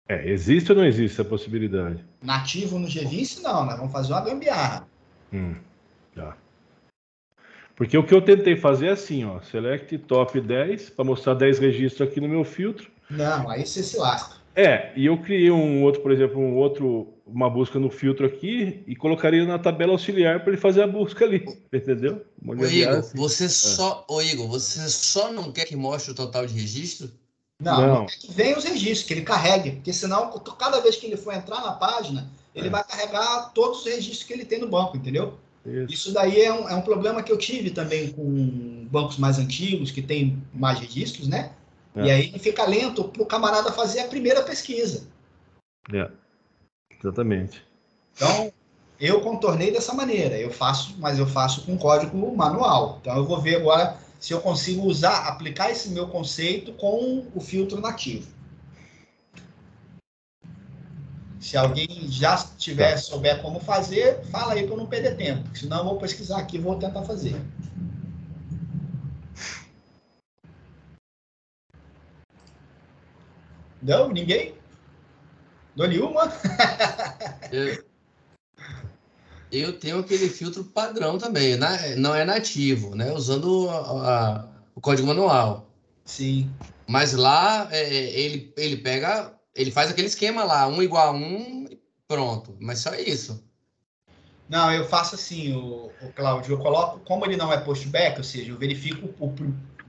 Existe ou não existe essa possibilidade? Nativo no GVince, não. Nós vamos fazer uma gambiarra. Tá. Porque o que eu tentei fazer é assim, ó, select top 10, para mostrar 10 registros aqui no meu filtro. Não, aí você se lasca. E eu criei um outro, por exemplo, uma busca no filtro aqui e colocaria na tabela auxiliar para ele fazer a busca ali, entendeu? Ô, Igor, assim. você só não quer que mostre o total de registro? Não. Quer que venha os registros, que ele carregue, porque senão, cada vez que ele for entrar na página, ele vai carregar todos os registros que ele tem no banco, entendeu? Isso daí é um problema que eu tive também com bancos mais antigos, que tem mais registros, né? E aí fica lento para o camarada fazer a primeira pesquisa. Exatamente. Então, eu contornei dessa maneira. Mas eu faço com código manual. Então, eu vou ver agora se eu consigo aplicar esse meu conceito com o filtro nativo. Se alguém já souber como fazer, fala aí para eu não perder tempo. Senão eu vou pesquisar aqui e vou tentar fazer. Não? Ninguém? Dou nenhuma? Eu tenho aquele filtro padrão também, né? Não é nativo, né? Usando o código manual. Sim. Mas lá ele pega, ele faz aquele esquema lá, 1 igual a 1, pronto. Mas só isso. Não, eu faço assim, o Cláudio, eu coloco, como ele não é postback, ou seja, eu verifico o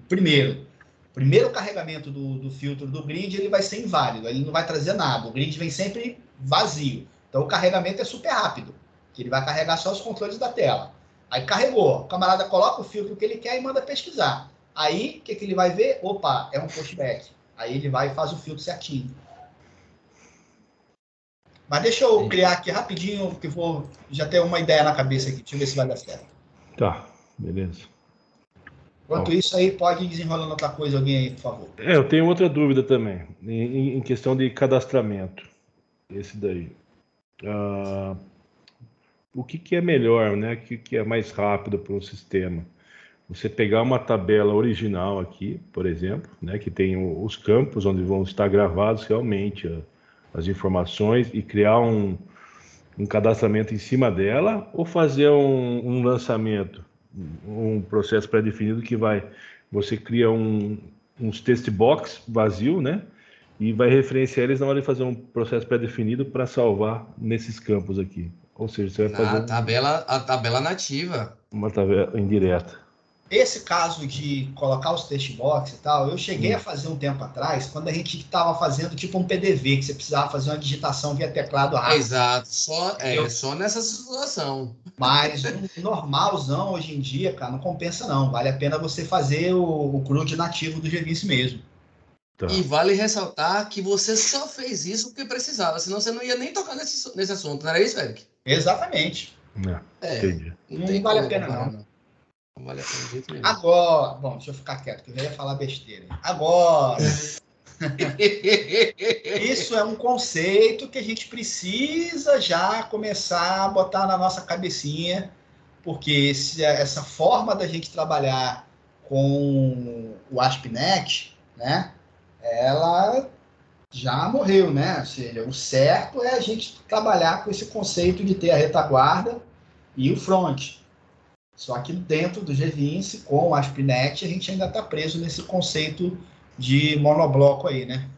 primeiro carregamento do filtro do grid, ele vai ser inválido, ele não vai trazer nada, o grid vem sempre vazio. Então o carregamento é super rápido, que ele vai carregar só os controles da tela. Aí carregou, o camarada coloca o filtro que ele quer e manda pesquisar. Aí, o que ele vai ver? Opa, é um postback. Aí ele vai e faz o filtro certinho. Mas deixa eu criar aqui rapidinho, que vou já ter uma ideia na cabeça aqui. Deixa eu ver se vai dar certo. Tá, beleza. Enquanto isso aí, pode ir desenrolando outra coisa, alguém aí, por favor. Eu tenho outra dúvida também, em questão de cadastramento. Esse daí. O que é melhor, né? O que é mais rápido para um sistema? Você pegar uma tabela original aqui, por exemplo, né? Que tem os campos onde vão estar gravados realmente as informações e criar um cadastramento em cima dela, ou fazer um lançamento, um processo pré-definido que você cria uns text box vazio, né? E vai referenciar eles na hora de fazer um processo pré-definido para salvar nesses campos aqui. Ou seja, você vai fazer a tabela nativa. Uma tabela indireta. Esse caso de colocar os text box e tal, eu cheguei a fazer um tempo atrás, quando a gente estava fazendo tipo um PDV, que você precisava fazer uma digitação via teclado rápido. Exato, só nessa situação. Mas um normalzão hoje em dia, cara, não compensa não. Vale a pena você fazer o CRUD nativo do GVince mesmo. Tá. E vale ressaltar que você só fez isso porque precisava, senão você não ia nem tocar nesse assunto, não era isso, Eric? Exatamente. Entendi. Não vale a pena não. Não vale a pena de jeito nenhum. Agora, bom, deixa eu ficar quieto, que eu já ia falar besteira. Agora, isso é um conceito que a gente precisa já começar a botar na nossa cabecinha, porque essa forma da gente trabalhar com o ASP.NET, né, ela já morreu, né? Ou seja, o certo é a gente trabalhar com esse conceito de ter a retaguarda e o front. Só que dentro do GVince, com o ASP.NET, a gente ainda está preso nesse conceito de monobloco aí, né?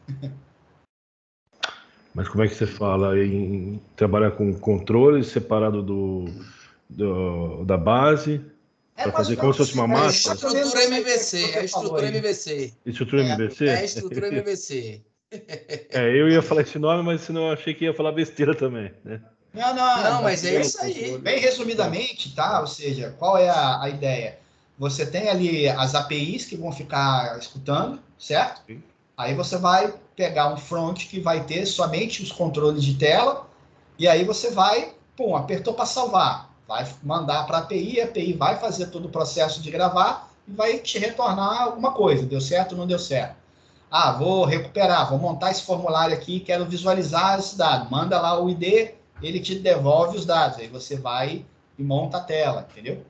Mas como é que você fala em trabalhar com controle separado da base? Para fazer como se fosse uma massa? A estrutura MVC. Estrutura MVC? É a estrutura MVC. Eu ia falar esse nome, mas senão eu achei que ia falar besteira também, né? Não, mas é isso aí. Bem resumidamente, tá? Ou seja, qual é a ideia? Você tem ali as APIs que vão ficar escutando, certo? Sim. Aí você vai pegar um front que vai ter somente os controles de tela, e aí você vai pum, apertou para salvar. Vai mandar para a API vai fazer todo o processo de gravar e vai te retornar alguma coisa. Deu certo ou não deu certo? Ah, vou recuperar, vou montar esse formulário aqui, quero visualizar esse dado. Manda lá o ID, ele te devolve os dados. Aí você vai e monta a tela, entendeu?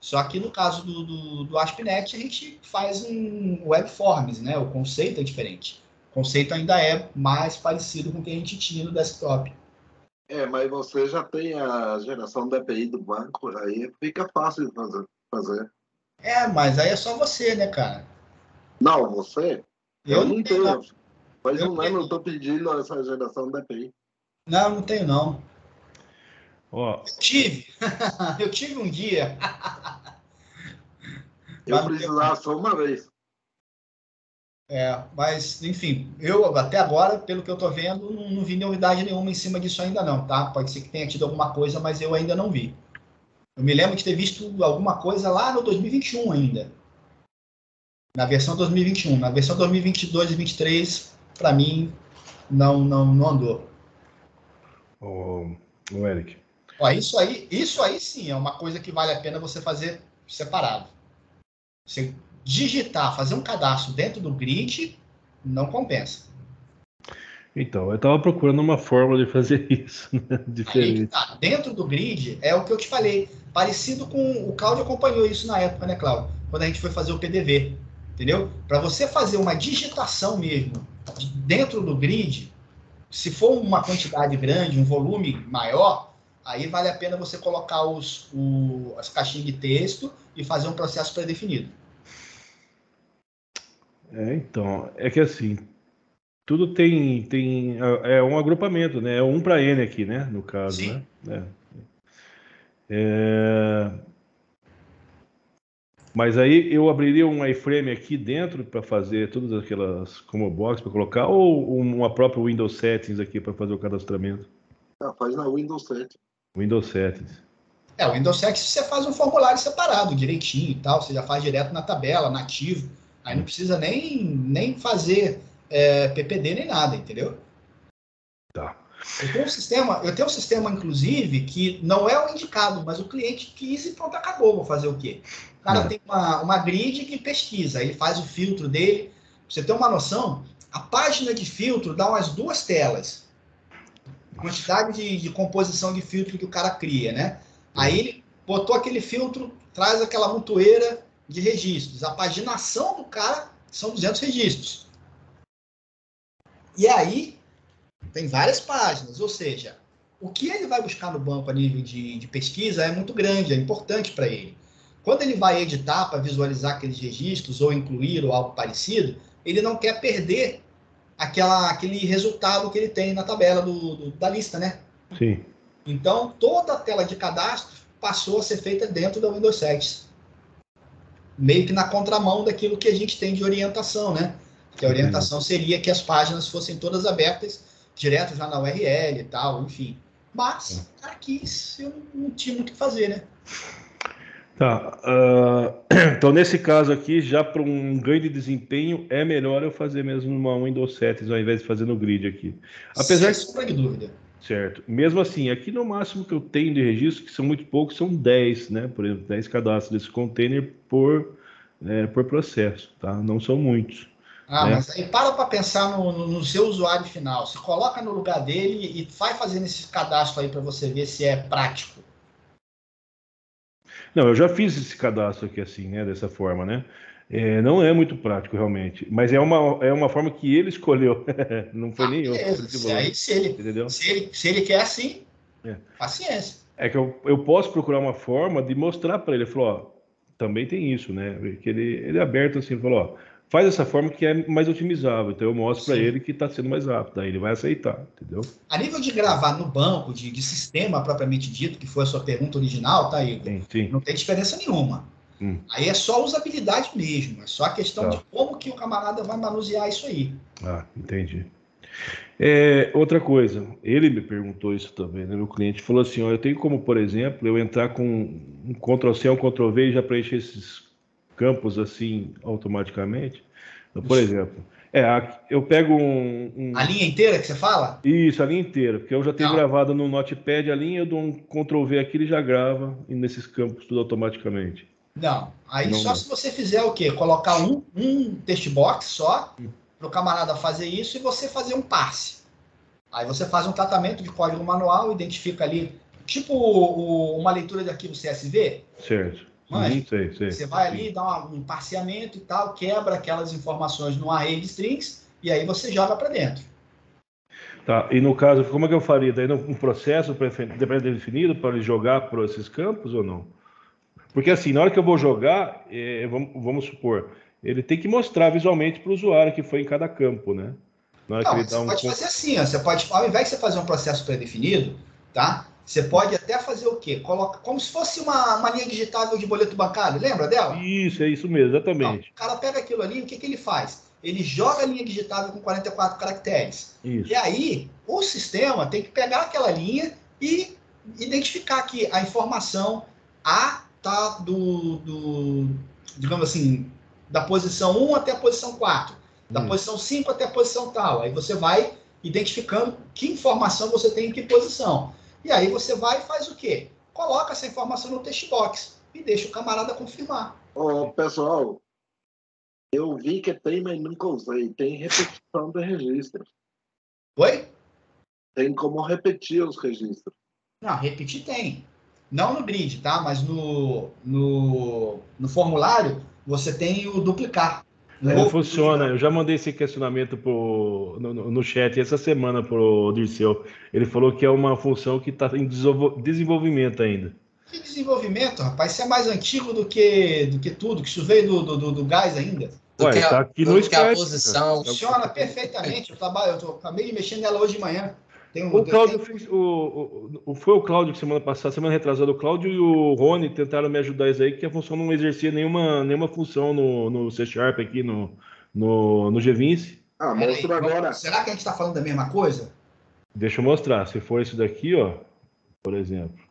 Só que no caso do ASP.NET, a gente faz um webforms, né? O conceito é diferente. O conceito ainda é mais parecido com o que a gente tinha no desktop. Mas você já tem a geração da API do banco, aí fica fácil de fazer. Mas aí é só você, né, cara? Não, você? Eu Eu não não tenho, tenho. não. Faz Eu um tenho. ano eu estou pedindo essa geração da API. Não tenho, não. Ó, Eu tive um dia. Eu precisava só uma vez. Mas, enfim, eu até agora, pelo que eu tô vendo, não vi novidade nenhuma em cima disso ainda não, tá? Pode ser que tenha tido alguma coisa, mas eu ainda não vi. Eu me lembro de ter visto alguma coisa lá no 2021 ainda. Na versão 2021. Na versão 2022 e 2023, para mim, não andou. o Eric. Ó, isso aí sim é uma coisa que vale a pena você fazer separado. Você digitar, fazer um cadastro dentro do grid, não compensa. Então, eu estava procurando uma forma de fazer isso, né? Aí que Diferente. tá. Dentro do grid, é o que eu te falei. Parecido com... O Cláudio acompanhou isso na época, né, Cláudio? Quando a gente foi fazer o PDV. Entendeu? Para você fazer uma digitação mesmo dentro do grid, se for uma quantidade grande, um volume maior, aí vale a pena você colocar as caixinhas de texto e fazer um processo pré-definido. Então, é que assim, tudo é um agrupamento, né? É um para N aqui, né? No caso, Sim. né? Mas aí eu abriria um iframe aqui dentro para fazer todas aquelas como box para colocar, ou uma própria Windows Settings aqui para fazer o cadastramento? Faz na Windows 7. Windows Settings. O Windows 7 você faz um formulário separado, direitinho e tal, você já faz direto na tabela, nativo. Aí não precisa nem fazer PPD nem nada, entendeu? Tá. Eu tenho um sistema, inclusive, que não é o indicado, mas o cliente quis e pronto, acabou. Vou fazer o quê? O cara tem uma grid que pesquisa, ele faz o filtro dele. Pra você ter uma noção, a página de filtro dá umas 2 telas. Quantidade de composição de filtro que o cara cria, né? Aí ele botou aquele filtro, traz aquela montoeira de registros. A paginação do cara são 200 registros. E aí, tem várias páginas, ou seja, o que ele vai buscar no banco a nível de pesquisa é muito grande, é importante para ele. Quando ele vai editar para visualizar aqueles registros ou incluir ou algo parecido, ele não quer perder aquele resultado que ele tem na tabela da lista, né? Sim. Então, toda a tela de cadastro passou a ser feita dentro da Windows 7. Meio que na contramão daquilo que a gente tem de orientação, né? Que a orientação seria que as páginas fossem todas abertas, direto já na URL e tal, enfim. Mas, aqui eu não tinha muito o que fazer, né? Tá. Então, nesse caso aqui, já para um ganho de desempenho, é melhor eu fazer mesmo uma Windows Settings ao invés de fazer no grid aqui. Apesar sem sombra de dúvida. Certo. Mesmo assim, aqui no máximo que eu tenho de registro, que são muito poucos, são 10, né? Por exemplo, 10 cadastros desse container por processo, tá? Não são muitos. Né? Mas aí para pensar no seu usuário final. Se coloca no lugar dele e vai fazendo esse cadastro aí para você ver se é prático. Não, eu já fiz esse cadastro aqui assim, né? Dessa forma, né? Não é muito prático, realmente. Mas é uma forma que ele escolheu. Não foi nem eu. Aí, se ele quer assim, paciência. É que eu posso procurar uma forma de mostrar para ele. Ele falou, ó, também tem isso, né? Que ele é aberto assim, falou, ó, faz essa forma que é mais otimizável. Então eu mostro para ele que está sendo mais rápido. Aí ele vai aceitar, entendeu? A nível de gravar no banco, de sistema propriamente dito, que foi a sua pergunta original, tá, Igor? Sim. Não tem diferença nenhuma. Aí é só usabilidade mesmo. É só a questão de como que o camarada vai manusear isso aí. Entendi. Outra coisa, ele me perguntou isso também, né? Meu cliente falou assim, ó, eu tenho como, por exemplo, eu entrar com um Ctrl+C, um Ctrl+V e já preencher esses campos assim automaticamente. Então, por exemplo, Eu pego A linha inteira que você fala? Isso, a linha inteira, porque eu já tenho Não. gravado no Notepad a linha, eu dou um Ctrl V aqui, ele já grava e nesses campos tudo automaticamente. Não. Aí Não só dá. se você fizer o quê? Colocar um text box só para o camarada fazer isso e você fazer um parse. Aí você faz um tratamento de código manual, identifica ali, tipo uma leitura de arquivo CSV. Certo. Manja. Sei. Você vai ali, dá um parseamento e tal, quebra aquelas informações no array de strings e aí você joga para dentro. Tá, e no caso, como é que eu faria? Daí um processo pré-definido para ele jogar por esses campos ou não? Porque assim, na hora que eu vou jogar, vamos supor, ele tem que mostrar visualmente para o usuário que foi em cada campo, né? Na hora que Não, ele dá você pode fazer assim, ó, você pode, ao invés de você fazer um processo pré-definido, tá? Você pode até fazer o quê? Coloca como se fosse uma linha digitável de boleto bancário, lembra dela? Isso, é isso mesmo, Não, exatamente. o cara pega aquilo ali, o que ele faz? Ele joga a linha digitável com 44 caracteres. Isso. E aí, o sistema tem que pegar aquela linha e identificar que a informação A tá digamos assim, da posição 1 até a posição 4, da posição 5 até a posição tal. Aí você vai identificando que informação você tem em que posição. E aí você vai e faz o quê? Coloca essa informação no text box e deixa o camarada confirmar. Ô, pessoal, eu vi que tem, mas nunca usei. Tem repetição de registro. Oi? Tem como repetir os registros. Não, repetir tem. Não no grid, tá? Mas no formulário você tem o duplicar. Não funciona. Eu já mandei esse questionamento no chat essa semana pro Dirceu. Ele falou que é uma função que está em desenvolvimento ainda. Que desenvolvimento, rapaz? Isso é mais antigo do que tudo, que isso veio do gás ainda. Ué, tá aqui no Skype. A posição. Funciona perfeitamente. Eu acabei de mexer nela hoje de manhã. O Cláudio foi o Cláudio que semana retrasada, o Cláudio e o Rony tentaram me ajudar isso aí, que a função não exercia nenhuma função no C# aqui no G20. Ah, mostra agora. Será que a gente está falando da mesma coisa? Deixa eu mostrar. Se for isso daqui, ó, por exemplo.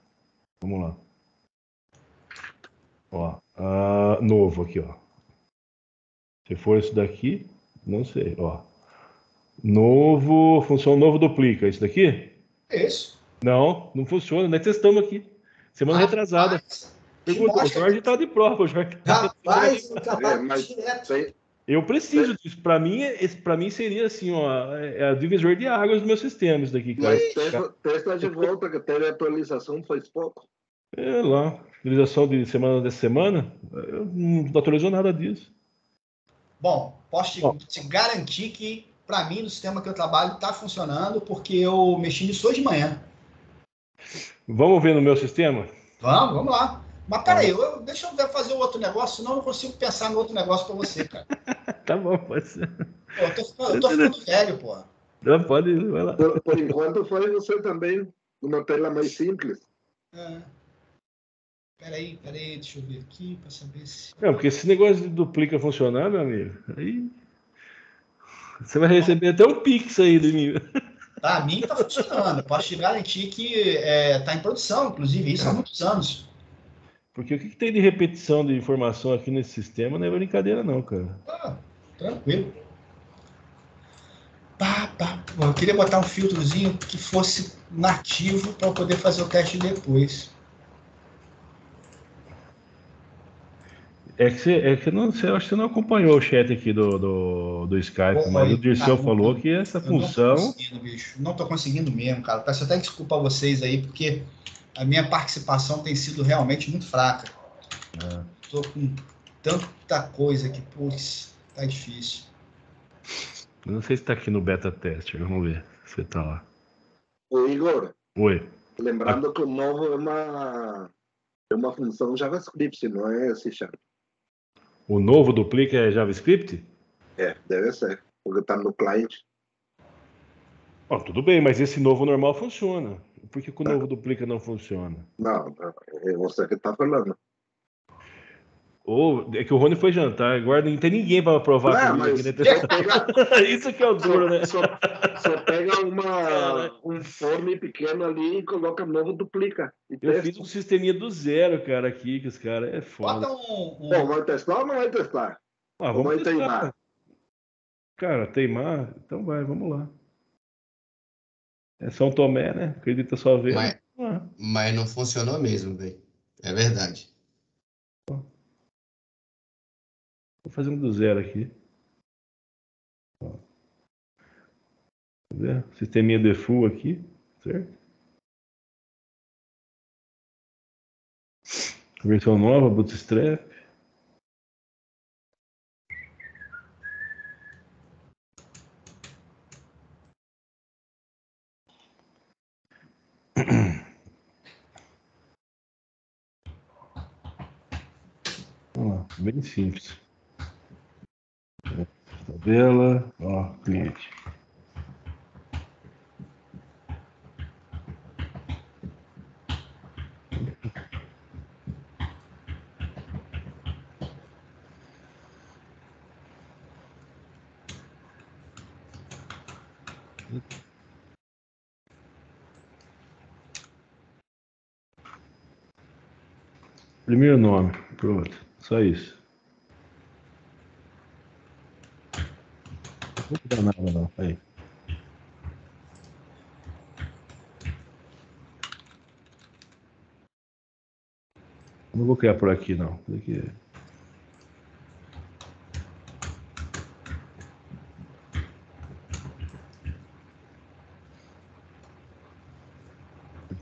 Vamos lá. Ó, novo aqui, ó. Se for isso daqui, não sei, ó. Função novo duplica. Isso daqui? Isso. Não funciona. Nós testamos aqui. Semana retrasada. Perguntou, o Jorge tá de prova. O Jorge tá Rapaz, eu trabalho direto. Eu preciso disso. Para mim seria assim, ó, é divisor de águas do meu sistema isso daqui, cara. Mas testa de volta, que teve atualização faz pouco. É lá, atualização de semana dessa semana, eu não atualizou nada disso. Bom, posso te garantir que, para mim, no sistema que eu trabalho, está funcionando, porque eu mexi nisso hoje de manhã. Vamos ver no meu sistema? Vamos lá. Mas peraí, deixa eu fazer o outro negócio, senão eu não consigo pensar no outro negócio para você, cara. Tá bom, pode ser. Pô, eu tô ficando velho, pô. Não, pode ir, vai lá. Por enquanto foi você também, numa tela mais simples. Peraí, deixa eu ver aqui para saber se... Não, porque esse negócio de duplica funcionar, meu amigo, aí você vai receber até um Pix aí de mim. Pra mim tá funcionando, posso te garantir que tá em produção, inclusive, isso há muitos anos. Porque o que tem de repetição de informação aqui nesse sistema não é brincadeira não, cara. Tranquilo. Eu queria botar um filtrozinho que fosse nativo para eu poder fazer o teste depois. É que não sei, eu acho que você não acompanhou o chat aqui do Skype, mas o Dirceu falou que essa função... Não tô conseguindo, bicho. Não tô conseguindo mesmo, cara. Peço até desculpa a vocês aí, porque a minha participação tem sido realmente muito fraca. Tô com tanta coisa que, putz, tá difícil. Eu não sei se tá aqui no beta teste, vamos ver se você tá lá. Ô, Igor. Oi. Lembrando que o novo é uma função JavaScript, não é C#. O novo duplica é JavaScript? Deve ser, porque está no cliente. Tudo bem, mas esse novo normal funciona. Por que o novo duplica não funciona? Não, é você que está falando. É que o Rony foi jantar, agora não tem ninguém para provar comigo aqui, né? Isso que é o duro, né? Só pega um form pequeno ali e coloca novo duplica. Eu fiz um sisteminha do zero, cara, aqui, que os caras é foda. Bom, vai testar ou não vai testar? Vamos testar. Cara, teimar, então vai, vamos lá. É São Tomé, né? Acredita só ver. Mas, mas não funcionou mesmo, velho. É verdade. Tô fazendo do zero aqui. Tá vendo? Sisteminha default aqui, certo? Versão nova, Bootstrap. Vamos lá, bem simples. Tabela, ó, cliente. Primeiro nome, pronto, só isso. Não vou dar nada não, aí. Não vou criar por aqui não. Aqui é...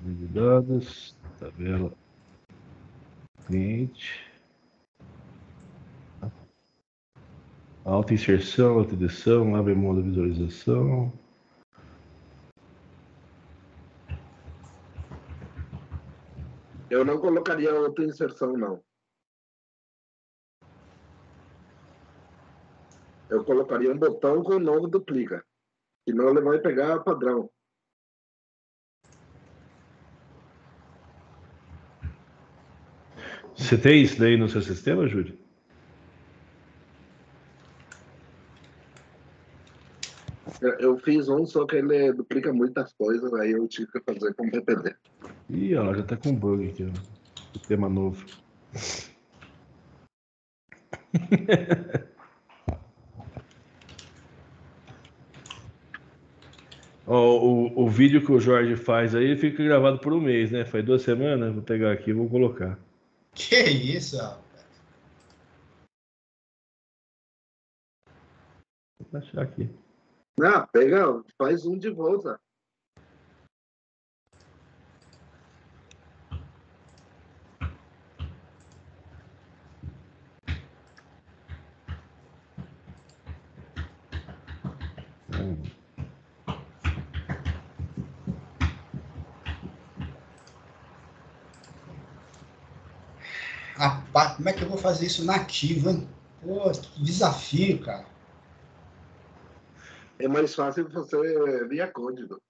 de dados, tabela, cliente, auto inserção, auto edição, abre modo de visualização. Eu não colocaria outra inserção, não. Eu colocaria um botão com o nome duplica. Senão ele vai pegar padrão. Você tem isso daí no seu sistema, Júlio? Eu fiz um, só que ele duplica muitas coisas, aí eu tive que fazer com PPD. Ih, ó, já tá com bug aqui, ó. Sistema novo. Ó, o vídeo que o Jorge faz aí fica gravado por um mês, né? Faz 2 semanas. Vou pegar aqui e vou colocar. Que isso, rapaz? Vou achar aqui. Não, pega, faz um de volta. Rapaz, como é que eu vou fazer isso nativo, hein? Pô, que desafio, cara. É mais fácil você via código.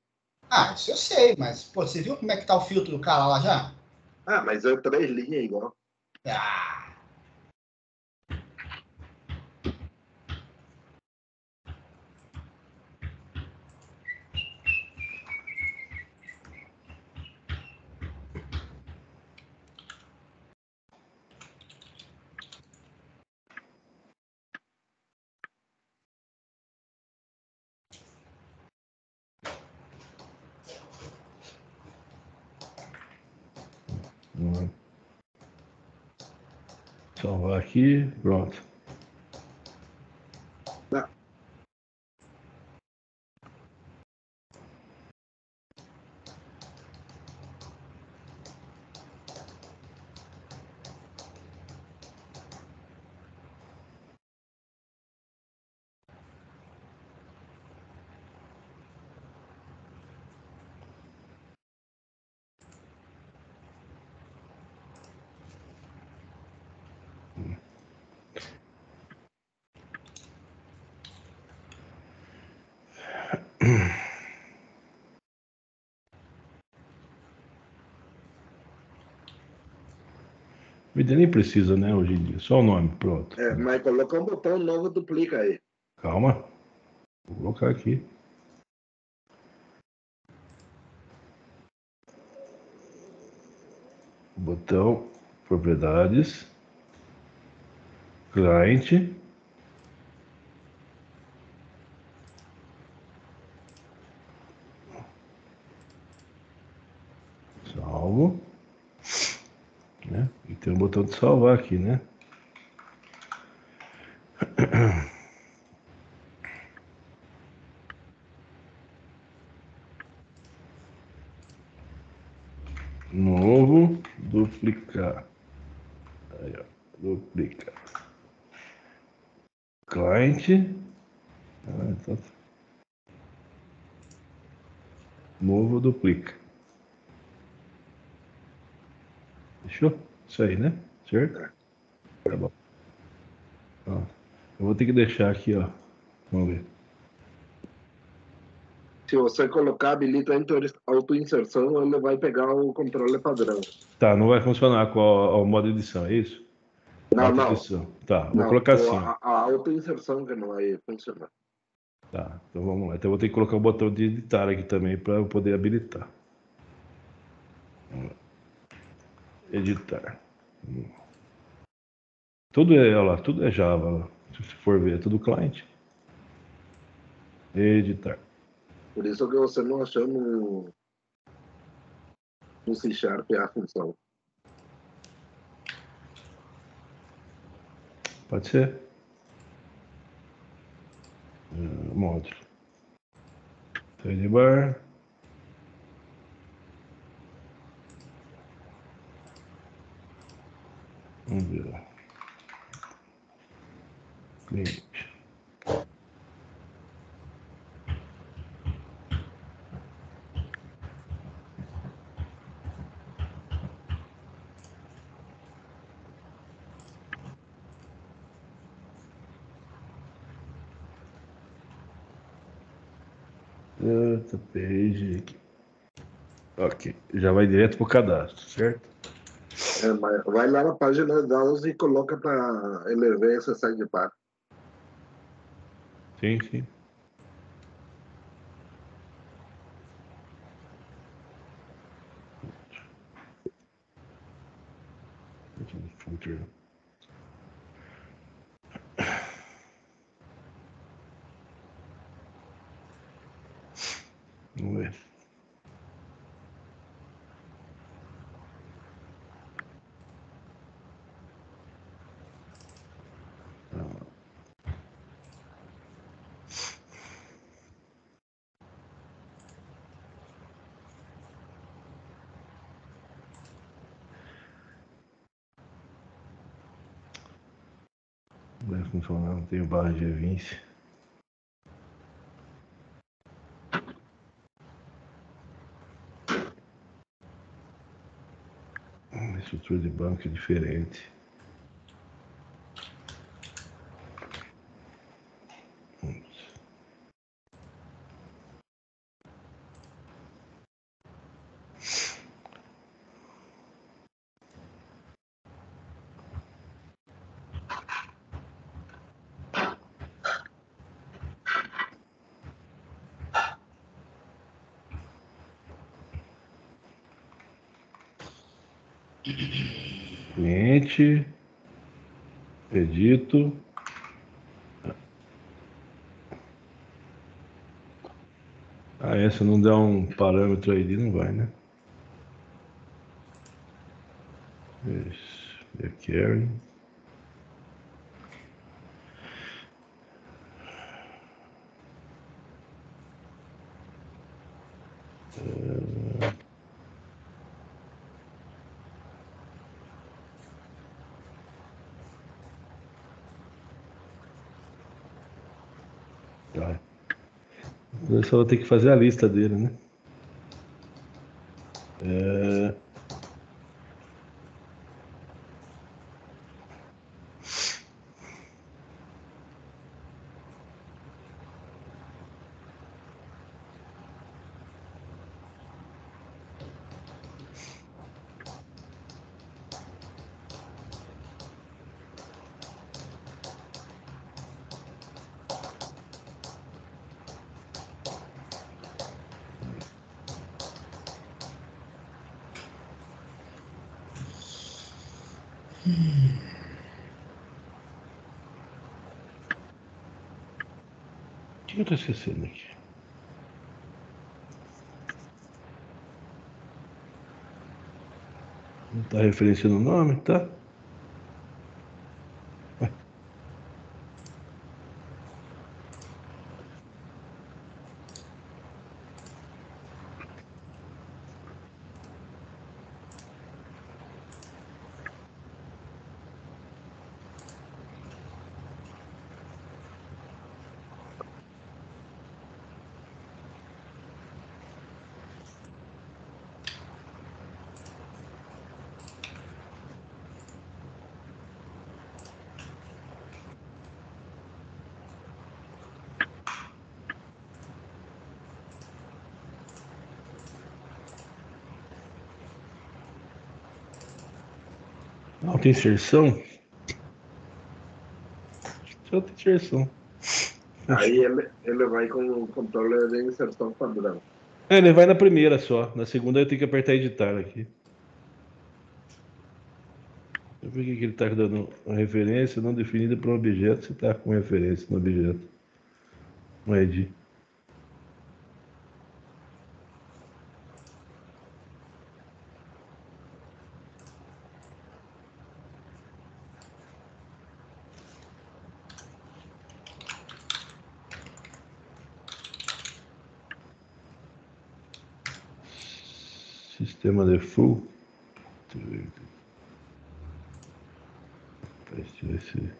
Ah, isso eu sei, mas, pô, você viu como é que tá o filtro do cara lá já? Ah, mas é 3 linhas igual. Ah, Salvar aqui, pronto. Não. Vida nem precisa, né, hoje em dia. Só o nome, pronto. É, mas colocar um botão novo duplica aí. Calma. Vou colocar aqui. Botão propriedades. Cliente. né? E tem um botão de salvar aqui, né? Novo, duplicar. Aí, ó, duplicar. Client. Então, novo, duplica. Fechou? Isso aí, né? Certo? Tá bom. Ó, eu vou ter que deixar aqui, ó. Vamos ver. Se você colocar habilita auto-inserção, ele vai pegar o controle padrão. Tá, não vai funcionar com o modo edição, é isso? Não, não. Auto-edição. Tá, vou Não, colocar assim. a auto-inserção que não vai funcionar. Tá, então vamos lá. Então eu vou ter que colocar o botão de editar aqui também para eu poder habilitar. Vamos lá. Editar. Tudo é, olha lá, tudo é Java. Ó. Se você for ver, é tudo cliente. Editar. Por isso que você não achou no C Sharp a função. Pode ser. Módulo. Sidebar. Vamos ver. Cliente. Outra page aqui. Ok, já vai direto para o cadastro, certo? Mas vai lá na página de dados e coloca para ele ver esse sidebar. Sim, sim. Filter. Vamos ver. Não vai funcionar, não tenho barra de evíncia. A estrutura de banco é diferente. Cliente, edito. Se não der um parâmetro ID, não vai, né? Isso, the carry. Tá. Eu só vou ter que fazer a lista dele, né? O que eu tô esquecendo aqui? Tá referenciando o nome, tá? Alta inserção? Alta inserção. Aí ele vai com o controle de inserção padrão. Ele vai na primeira só. Na segunda eu tenho que apertar editar aqui. Eu ver que ele está dando uma referência não definida para um objeto. Se está com referência no objeto. No ID. Sistema default. Esse.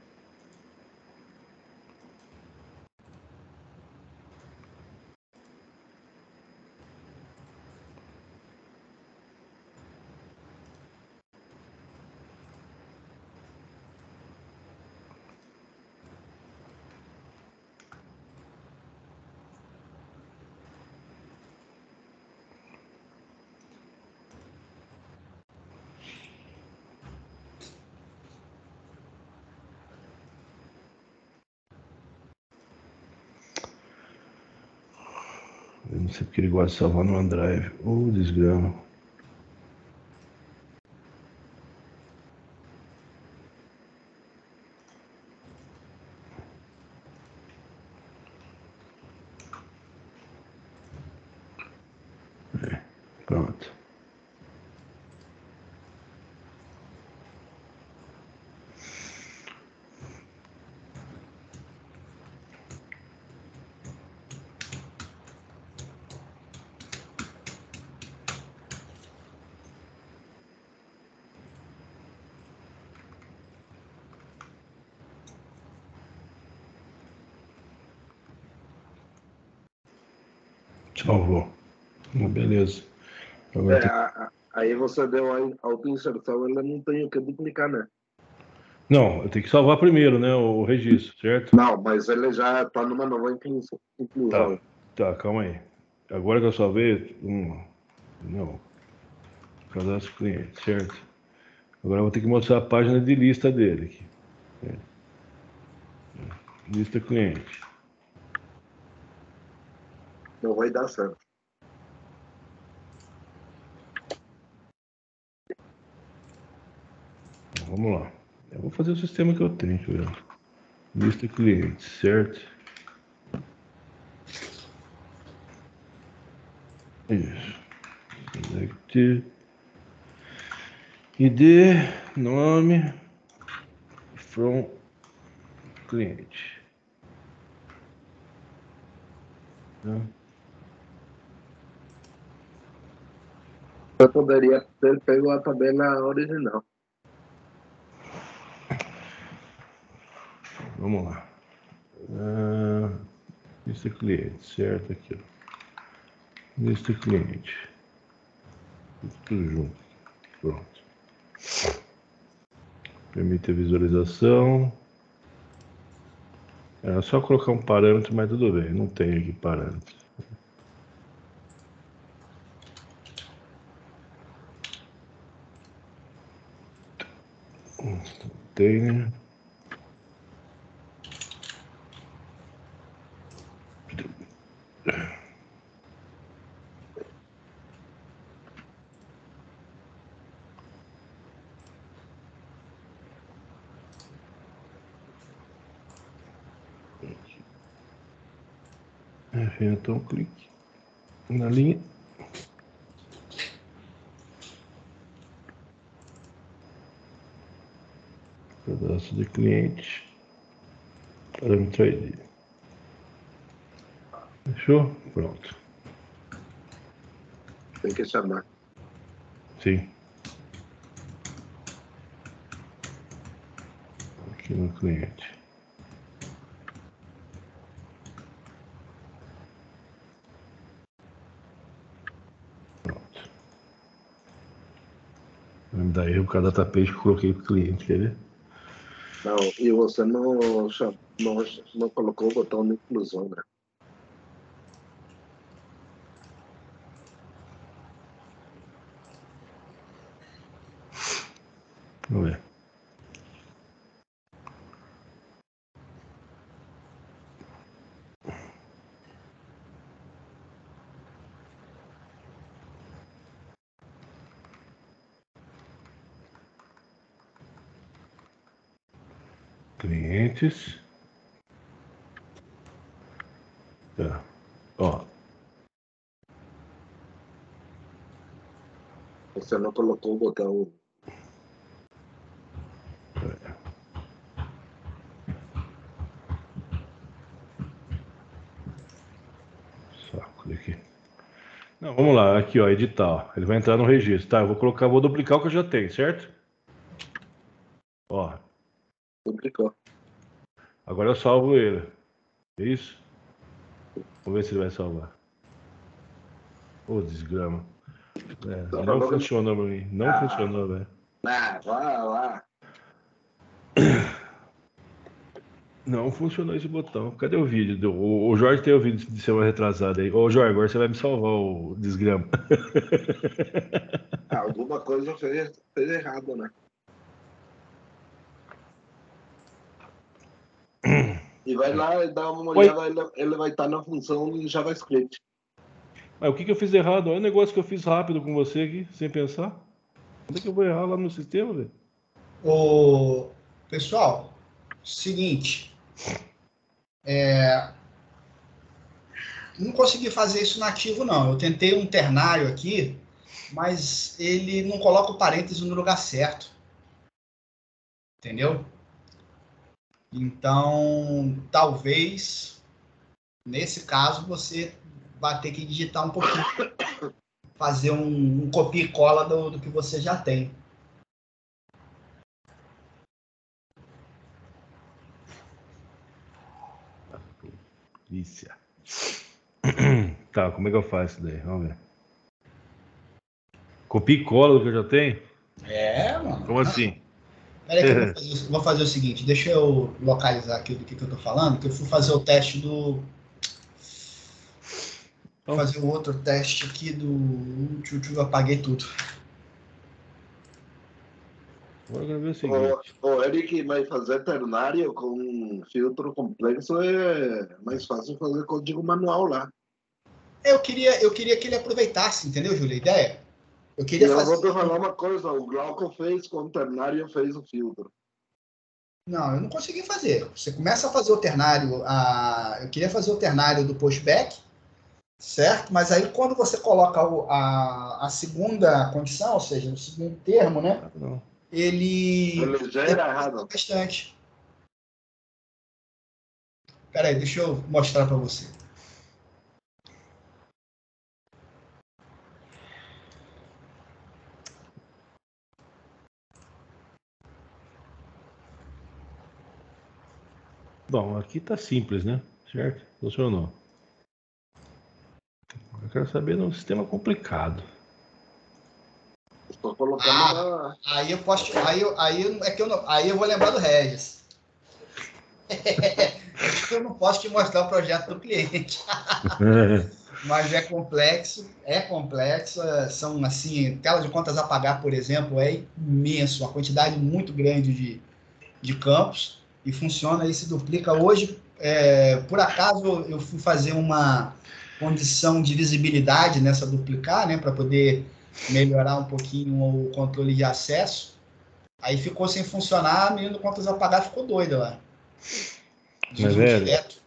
Eu não sei porque ele gosta de salvar no OneDrive. Desgrama. Pronto. Salvou. Beleza. Aí você deu a auto-inserção, ele não tem o que duplicar, né? Não, eu tenho que salvar primeiro, né? O registro, certo? Não, mas ele já está numa nova inclusão. Tá, calma aí. Agora que eu salvei. Não. Cadastro cliente, certo? Agora eu vou ter que mostrar a página de lista dele aqui. Lista cliente. Não vai dar certo. Vamos lá. Eu vou fazer o sistema que eu tenho, deixa eu ver. Lista cliente, certo? Isso. Select. ID, nome, from cliente. Tá? Eu poderia ter pego a tabela original. Vamos lá. Lista cliente, certo? Aqui, ó. Lista cliente. Tudo junto. Pronto. Permite a visualização. É só colocar um parâmetro, mas tudo bem. Não tem aqui parâmetro. Container. Então clique na linha. Cadastro de cliente. Parâmetro ID. Fechou? Pronto. Tem que chamar. Sim. Aqui no cliente. Pronto. Vai me dar erro cada tapete que eu coloquei para o cliente, quer ver? Não, e você não colocou o botão de inclusão, né? Vamos ver. Clientes. Tá. Ó. Você não colocou o botão. Saco daqui. Não, vamos lá, aqui ó, editar. Ó. Ele vai entrar no registro, tá? Eu vou duplicar o que eu já tenho, certo? Ó. Duplicou. Agora eu salvo ele. É isso? Vamos ver se ele vai salvar. Ô, desgrama. Não funcionou pra mim. Não funcionou, velho. Ah, vai lá. Não funcionou esse botão. Cadê o vídeo? O Jorge tem o vídeo de semana retrasada aí. Ô, Jorge, agora você vai me salvar o desgrama. Alguma coisa fez errado, né? E vai lá e dá uma olhada, ele vai estar na função em JavaScript. Mas o que eu fiz errado? Olha o negócio que eu fiz rápido com você aqui, sem pensar. Onde é que eu vou errar lá no sistema, velho? Ô, pessoal, seguinte. Não consegui fazer isso nativo, não. Eu tentei um ternário aqui, mas ele não coloca o parênteses no lugar certo. Entendeu? Então, talvez, nesse caso, você vai ter que digitar um pouquinho, fazer um copia e cola do que você já tem. Delícia. Tá, como é que eu faço isso daí? Vamos ver. Copia e cola do que eu já tenho? Mano. Como assim? Peraí que eu vou fazer o seguinte, deixa eu localizar aqui do que eu tô falando, que eu fui fazer o teste do... Vou fazer o outro teste aqui do... Eu apaguei tudo. Agora ver o seguinte. O Eric vai fazer ternário com um filtro complexo, é mais fácil fazer código manual lá. Eu queria que ele aproveitasse, entendeu, Júlio, a ideia? Eu queria eu fazer... vou te falar uma coisa, o Glauco fez com o ternário, fez o filtro. Não, eu não consegui fazer. Você começa a fazer o ternário, eu queria fazer o ternário do pushback, certo? Mas aí quando você coloca a segunda condição, ou seja, o segundo termo, né? Não. Ele já era errado. Bastante. Espera aí, deixa eu mostrar para você. Bom, aqui tá simples, né? Certo? Funcionou. Eu quero saber de um sistema complicado. Estou colocando aí eu posso... Aí eu vou lembrar do Regis. Eu não posso te mostrar o projeto do cliente. Mas é complexo. São, assim, tela de contas a pagar, por exemplo, é imenso. Uma quantidade muito grande de campos. E funciona e se duplica. Hoje, por acaso, eu fui fazer uma condição de visibilidade nessa duplicar, né? Para poder melhorar um pouquinho o controle de acesso. Aí ficou sem funcionar, a menina do contas a pagar ficou doida lá. Direto.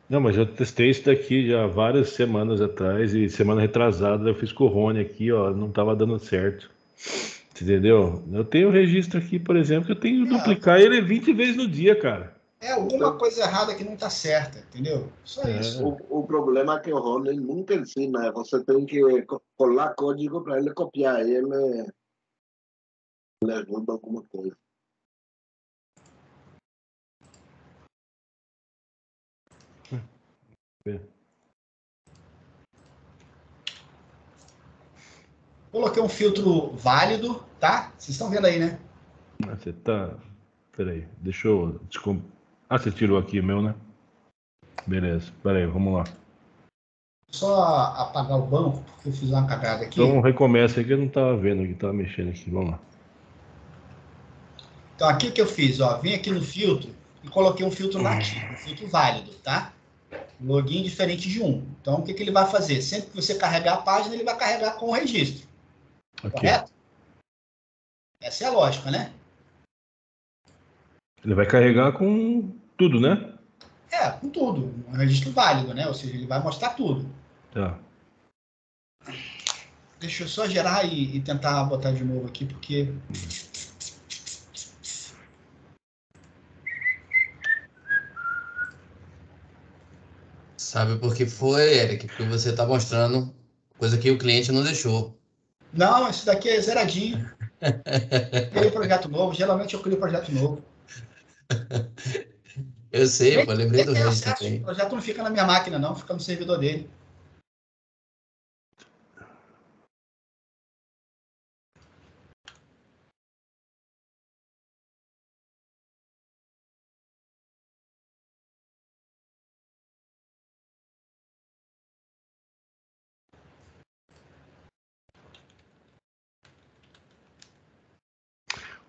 Não, mas eu testei isso daqui já várias semanas atrás e semana retrasada eu fiz com o Rony aqui, ó, não tava dando certo. Entendeu? Eu tenho o registro aqui, por exemplo, que eu tenho que duplicar ele 20 vezes no dia, cara. É alguma coisa errada que não está certa, entendeu? Só isso. O problema é que o Rony nunca ensina. Você tem que colar código para ele copiar. Ele ajuda alguma coisa. Coloquei um filtro válido, tá? Vocês estão vendo aí, né? Você tá... Peraí, deixa eu... você tirou aqui o meu, né? Beleza, peraí, vamos lá. Só apagar o banco, porque eu fiz uma cagada aqui. Então recomeça aqui, eu não estava vendo aqui, estava mexendo aqui, vamos lá. Então aqui o que eu fiz, ó, vim aqui no filtro e coloquei um filtro nativo, um filtro válido, tá? Login diferente de 1. Então o que ele vai fazer? Sempre que você carregar a página, ele vai carregar com o registro. Aqui. Correto? Essa é a lógica, né? Ele vai carregar com tudo, né? É, com tudo. Um registro válido, né? Ou seja, ele vai mostrar tudo. Tá. Deixa eu só gerar e tentar botar de novo aqui, porque... Sabe por que foi, Eric? Porque você está mostrando coisa que o cliente não deixou. Não, esse daqui é zeradinho. Criei projeto novo. Geralmente eu crio projeto novo. Eu sei, pô, lembrei do Tem Regis acesso. também. O projeto não fica na minha máquina, não. Fica no servidor dele.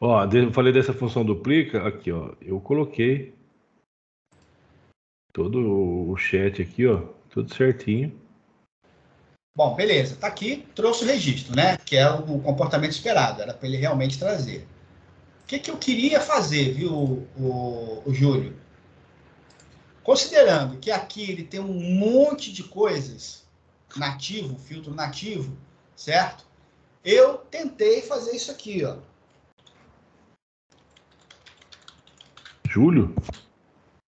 Ó, eu falei dessa função duplica, aqui, ó, eu coloquei todo o chat aqui, ó, tudo certinho. Bom, beleza. Tá aqui, trouxe o registro, né? Que é o comportamento esperado. Era para ele realmente trazer. O que eu queria fazer, viu, o Júlio? Considerando que aqui ele tem um monte de coisas nativo, filtro nativo, certo? Eu tentei fazer isso aqui, ó. Júlio?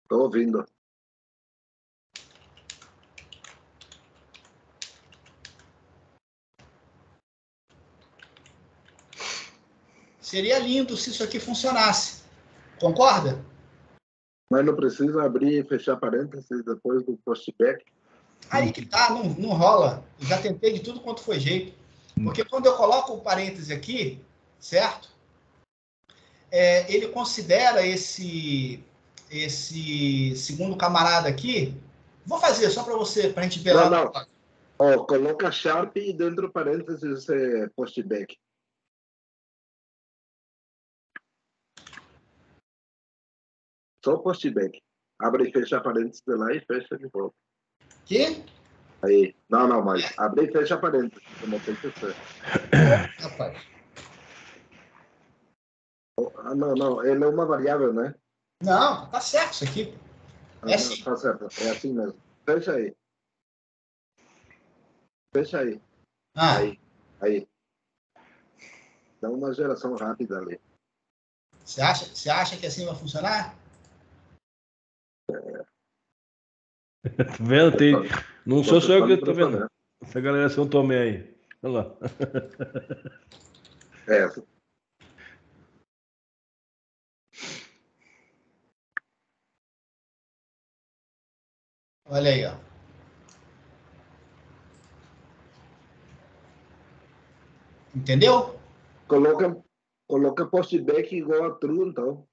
Estou ouvindo. Seria lindo se isso aqui funcionasse. Concorda? Mas não precisa abrir e fechar parênteses depois do postback. Aí que tá, não rola. Eu já tentei de tudo quanto foi jeito. Porque quando eu coloco o parêntese aqui, certo? Ele considera esse segundo camarada aqui. Vou fazer só para você, para a gente ver lá. Não. Ó, coloca Sharp e dentro do parênteses postback. Só postback. Abre e fecha parênteses lá e fecha de volta. Que? Aí. Não, mas abre e fecha parênteses, como tem que ser. Rapaz. Não, ele é uma variável, né? Não, tá certo isso aqui. É assim. Tá certo, é assim mesmo. Fecha aí. Fecha aí. Aí. Dá uma geração rápida ali. Você acha que assim vai funcionar? Tá vendo? Tem... Não sou só eu que tô vendo. Né? Essa galera São Tomé aí. Olha lá. Olha aí, ó. Entendeu? Coloca postback igual a true, então.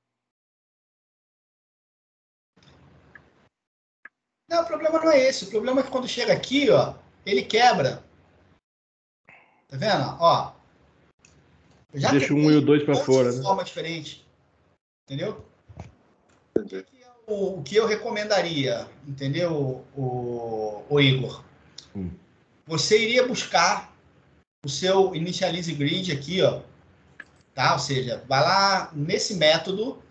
Não, o problema não é esse. O problema é que quando chega aqui, ó, ele quebra. Tá vendo? Ó. Já deixa o 1 e o 2 para fora, né? De forma diferente. Entendeu? O que eu recomendaria, entendeu, o Igor? Você iria buscar o seu initialize grid aqui, ó. Tá? Ou seja, vai lá nesse método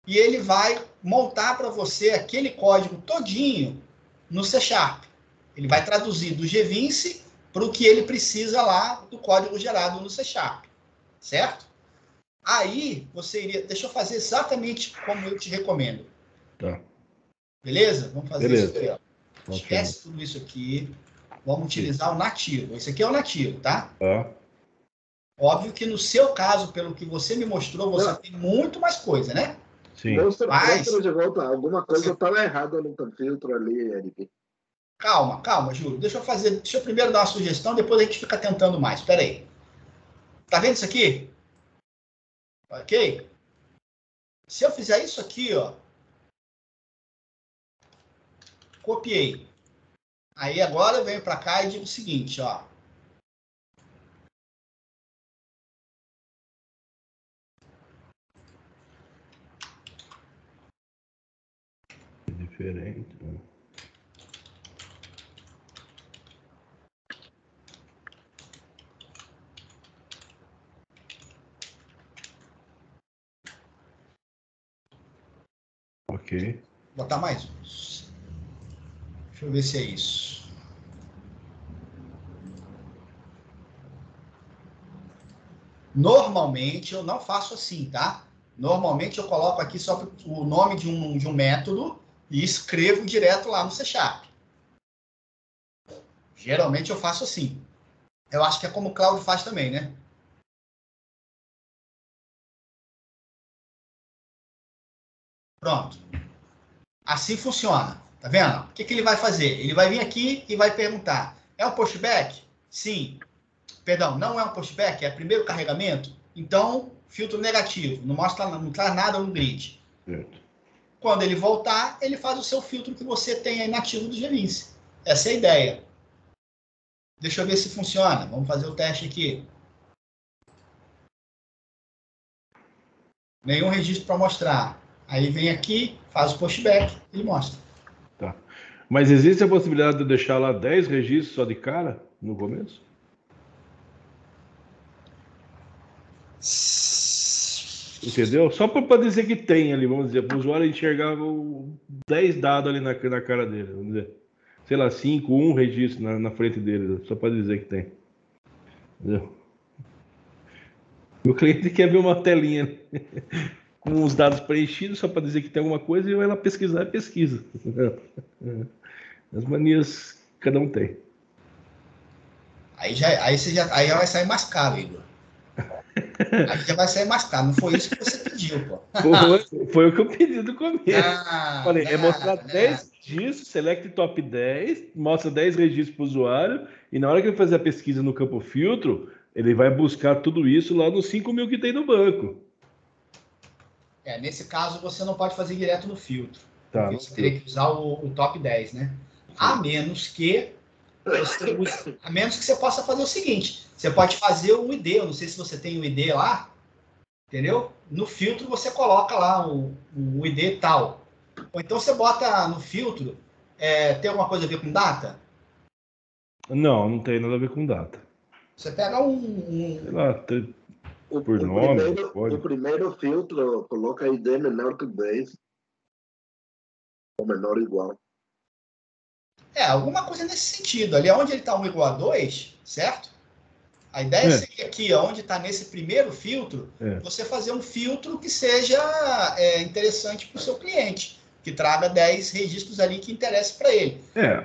e ele vai montar para você aquele código todinho no C#. Ele vai traduzir do Gvince para o que ele precisa lá do código gerado no C#. certo? Aí você iria... Deixa eu fazer exatamente como eu te recomendo. Tá. Beleza? Vamos fazer Beleza. isso aqui, ó. Esquece tudo isso aqui. Vamos utilizar o nativo. Esse aqui é o nativo, tá? Tá. Óbvio que no seu caso, pelo que você me mostrou, você tem muito mais coisa, né? Sim. Mostra de volta. Alguma coisa estava errada no filtro ali, Eric. Calma, Júlio. Deixa eu primeiro dar uma sugestão, depois a gente fica tentando mais. Espera aí. Tá vendo isso aqui? Ok? Se eu fizer isso aqui, ó. Copiei. Aí agora eu venho para cá e digo o seguinte, ó. Diferente. Né? Ok. Vou botar mais um. Deixa eu ver se é isso. Normalmente eu não faço assim, tá? Normalmente eu coloco aqui só o nome de um método e escrevo direto lá no C#. Geralmente eu faço assim. Eu acho que é como o Cláudio faz também, né? Pronto. Assim funciona. Tá vendo? O que ele vai fazer? Ele vai vir aqui e vai perguntar: é um pushback? Sim. Perdão, não é um pushback, é primeiro carregamento? Então, filtro negativo. Não traz nada no grid. Certo. Quando ele voltar, ele faz o seu filtro que você tem aí nativo do Gvince. Essa é a ideia. Deixa eu ver se funciona. Vamos fazer o teste aqui. Nenhum registro para mostrar. Aí vem aqui, faz o pushback e mostra. Tá. Mas existe a possibilidade de eu deixar lá 10 registros só de cara no começo? Entendeu? Só para dizer que tem ali, vamos dizer, para o usuário enxergar 10 dados ali na cara dele, vamos dizer. Sei lá, 5, 1 registro na frente dele, só para dizer que tem. Entendeu? O cliente quer ver uma telinha com os dados preenchidos só para dizer que tem alguma coisa e vai lá pesquisar e pesquisa. As manias que cada um tem. Aí já vai sair mais caro, Igor. Aí já vai sair mais caro. Não foi isso que você pediu, pô. Foi o que eu pedi do começo. Falei, é mostrar 10 registros, select top 10, mostra 10 registros para o usuário, e na hora que ele fazer a pesquisa no campo filtro, ele vai buscar tudo isso lá nos 5.000 que tem no banco. Nesse caso, você não pode fazer direto no filtro. Tá, você teria que usar o top 10, né? A menos que você possa fazer o seguinte: você pode fazer o ID. Eu não sei se você tem o ID lá, entendeu? No filtro você coloca lá o ID tal. Ou então você bota no filtro, tem alguma coisa a ver com data? Não tem nada a ver com data. Você pega sei lá, por nome, o primeiro filtro coloca ID menor que 10 ou menor ou igual. Alguma coisa nesse sentido. Ali onde ele está 1 igual a 2, certo? A ideia seria aqui, onde está nesse primeiro filtro, você fazer um filtro que seja interessante para o seu cliente, que traga 10 registros ali que interessem para ele.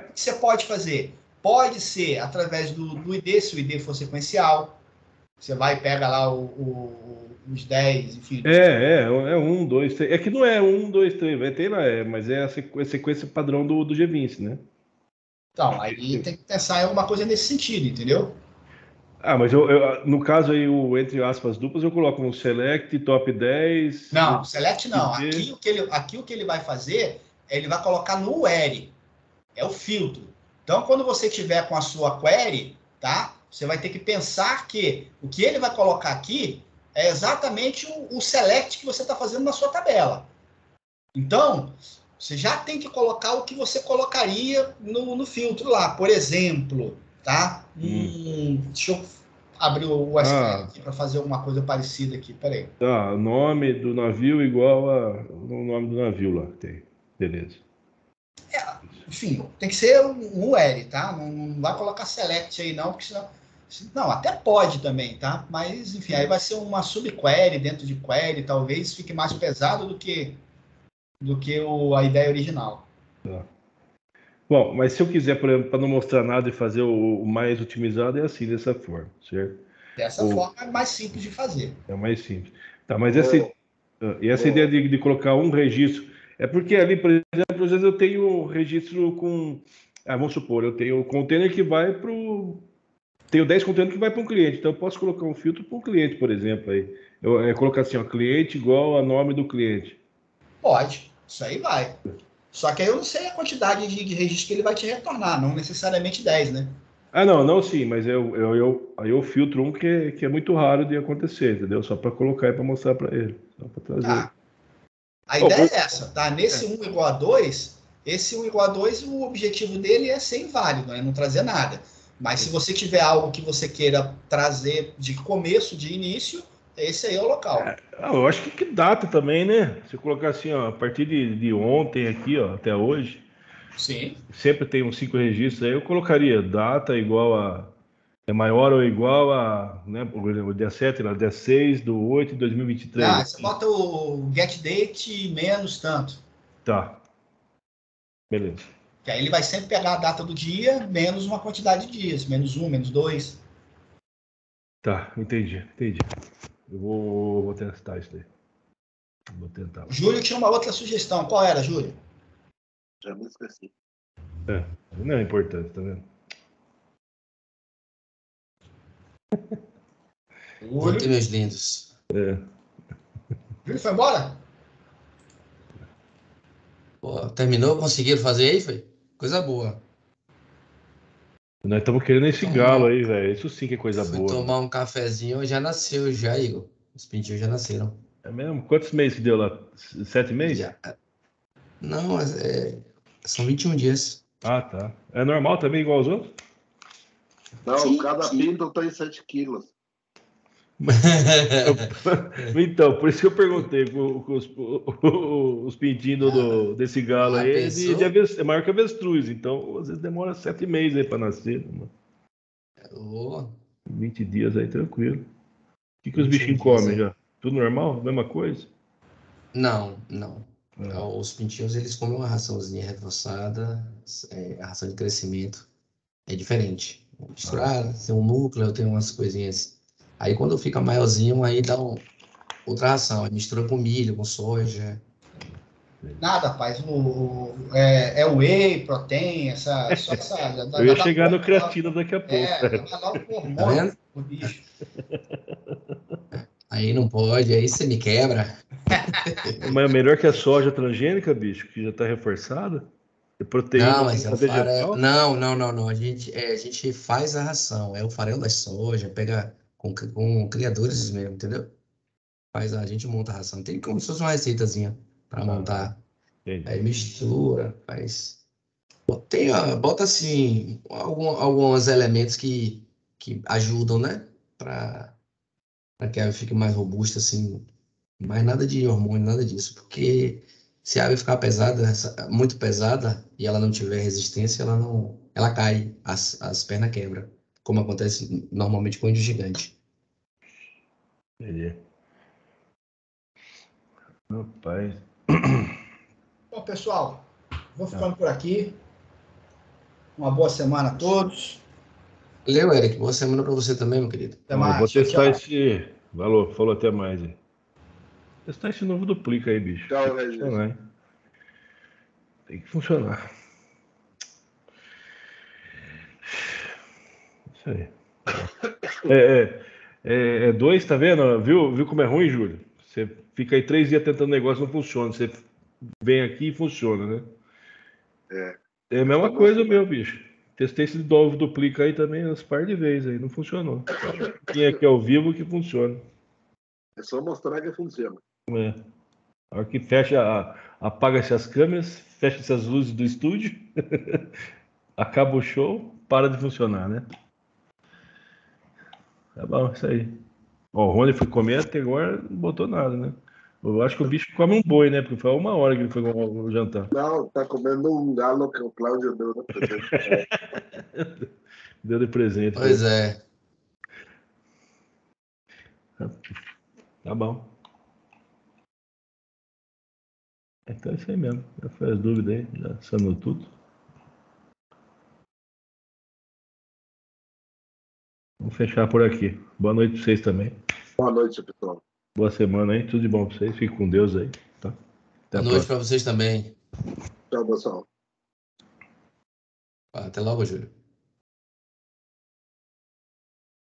O que você pode fazer? Pode ser através do ID, se o ID for sequencial. Você vai e pega lá os 10, enfim. É 1, 2, 3. É que não é 1, 2, 3, vai ter lá, mas é a sequência padrão do Gvince, né? Então, aí tem que pensar em alguma coisa nesse sentido, entendeu? Mas no caso aí, entre aspas duplas, eu coloco um select, top 10... Não, select não. Aqui o que ele vai fazer, ele vai colocar no query. É o filtro. Então, quando você tiver com a sua query, tá? Você vai ter que pensar que o que ele vai colocar aqui é exatamente o select que você está fazendo na sua tabela. Então, você já tem que colocar o que você colocaria no filtro lá. Por exemplo, tá? Deixa eu abrir o SQL aqui para fazer alguma coisa parecida aqui. Peraí. Tá, nome do navio igual o nome do navio lá. Tem. Beleza. Enfim, tem que ser um URL, tá? Não vai colocar select aí não, porque senão Não, até pode também, tá? Mas, enfim, aí vai ser uma subquery dentro de query, talvez fique mais pesado do que a ideia original. Bom, mas se eu quiser, por exemplo, para não mostrar nada e fazer o mais otimizado, é assim, dessa forma, certo? Dessa forma é mais simples de fazer. É mais simples. Tá, mas essa ideia de colocar um registro, é porque ali, por exemplo, às vezes eu tenho registro com, vamos supor, eu tenho container que vai para tenho 10 containers que vai para um cliente, então eu posso colocar um filtro para um cliente, por exemplo, aí. Eu colocar assim, ó, cliente igual a nome do cliente. Pode, isso aí vai. Só que aí eu não sei a quantidade de registro que ele vai te retornar, não necessariamente 10, né? Não, sim, mas aí eu filtro um que é muito raro de acontecer, entendeu? Só para colocar e para mostrar para ele, só para trazer. Tá. A ideia é essa, tá? Nesse 1 igual a 2, esse 1 igual a 2, o objetivo dele é ser inválido, é não trazer nada. Mas se você tiver algo que você queira trazer de começo, de início, esse aí é o local. Eu acho que data também, né? Se eu colocar assim, ó, a partir de ontem aqui, ó, até hoje, Sim. sempre tem uns 5 registros aí, eu colocaria data igual a... É maior ou igual a... Né, o dia 7, lá, dia 6 do 8 de 2023. Você bota o get date menos tanto. Tá. Beleza. Que aí ele vai sempre pegar a data do dia, menos uma quantidade de dias. Menos 1, menos 2. Tá, entendi. Eu vou testar isso daí. Vou tentar. Júlio tinha uma outra sugestão. Qual era, Júlio? Já me esqueci. Não é importante, tá vendo? Ontem, meus lindos. Júlio foi embora? Pô, terminou? Conseguiram fazer aí, foi? Coisa boa. Nós estamos querendo esse galo aí, velho. Isso sim que é coisa Fui boa. tomar um cafezinho, já nasceu já, Igor. Os pintinhos já nasceram. É mesmo? Quantos meses que deu lá? 7 meses? Já. Não, são 21 dias. Ah, tá. É normal também, igual aos outros? Não, Sim, cada sim. pinto tem 7 quilos. Então, por isso que eu perguntei os pintinhos desse galo Já aí. pensou? É maior que avestruz, então às vezes demora 7 meses aí para nascer. Mano. Ô, 20 dias aí, tranquilo. O que os 21 bichinhos dias, comem é. já? Tudo normal? Mesma coisa? Não. Ah, Os pintinhos, eles comem uma raçãozinha reforçada, a ração de crescimento é diferente. Misturada, tem um núcleo, tem umas coisinhas. Aí quando fica maiorzinho, aí dá outra ração. Aí mistura com milho, com soja. Nada, rapaz. É whey, protein, só essa. eu ia chegar no creatina daqui a pouco. Dá logo Tá hormônio vendo? pro bicho. Aí não pode, aí você me quebra. Mas é melhor que a soja transgênica, bicho, que já está reforçada. É proteína Não, mas é o farelo. vegetal. Não. A gente faz a ração. É o farelo da soja, pega com criadores mesmo, entendeu? A gente monta a ração. Tem como se fosse uma receitazinha para montar. Entendi. Aí mistura, faz. Bota assim, alguns elementos que ajudam, né? Para que a ave fique mais robusta, assim. Mas nada de hormônio, nada disso. Porque se a ave ficar pesada, muito pesada, e ela não tiver resistência, ela cai, as pernas quebram. Como acontece normalmente com o índio gigante. Entendi. Rapaz. Bom, pessoal, vou ficando por aqui. Uma boa semana a todos. Valeu, Eric. Boa semana para você também, meu querido. Até mais. Vou testar Tchau. esse. Falou até mais aí. Testar esse novo duplica aí, bicho. Tchau, Tem que funcionar, hein? Tem que funcionar. Isso aí. É 2, tá vendo? Viu como é ruim, Júlio? Você fica aí 3 dias tentando negócio, não funciona. Você vem aqui e funciona, né? É a mesma coisa, meu bicho. Testei esse novo duplica aí também umas par de vezes aí, não funcionou. Quem aqui ao vivo que funciona. É só mostrar que funciona. A hora que apaga-se as câmeras, fecha-se as luzes do estúdio, acaba o show, para de funcionar, né? Tá bom, isso aí. Ó, o Rony foi comer até agora, não botou nada, né? Eu acho que o bicho come um boi, né? Porque foi 1 hora que ele foi no jantar. Não, tá comendo um galo que o Cláudio deu no presente. Deu de presente. Pois é. Tá bom. Então é isso aí mesmo. Já foi as dúvidas aí, já sanou tudo. Vamos fechar por aqui. Boa noite para vocês também. Boa noite, pessoal. Boa semana aí, tudo de bom para vocês. Fiquem com Deus aí. Tá? Até a Boa noite próxima. para vocês também. Tchau, pessoal. Até logo, Júlio.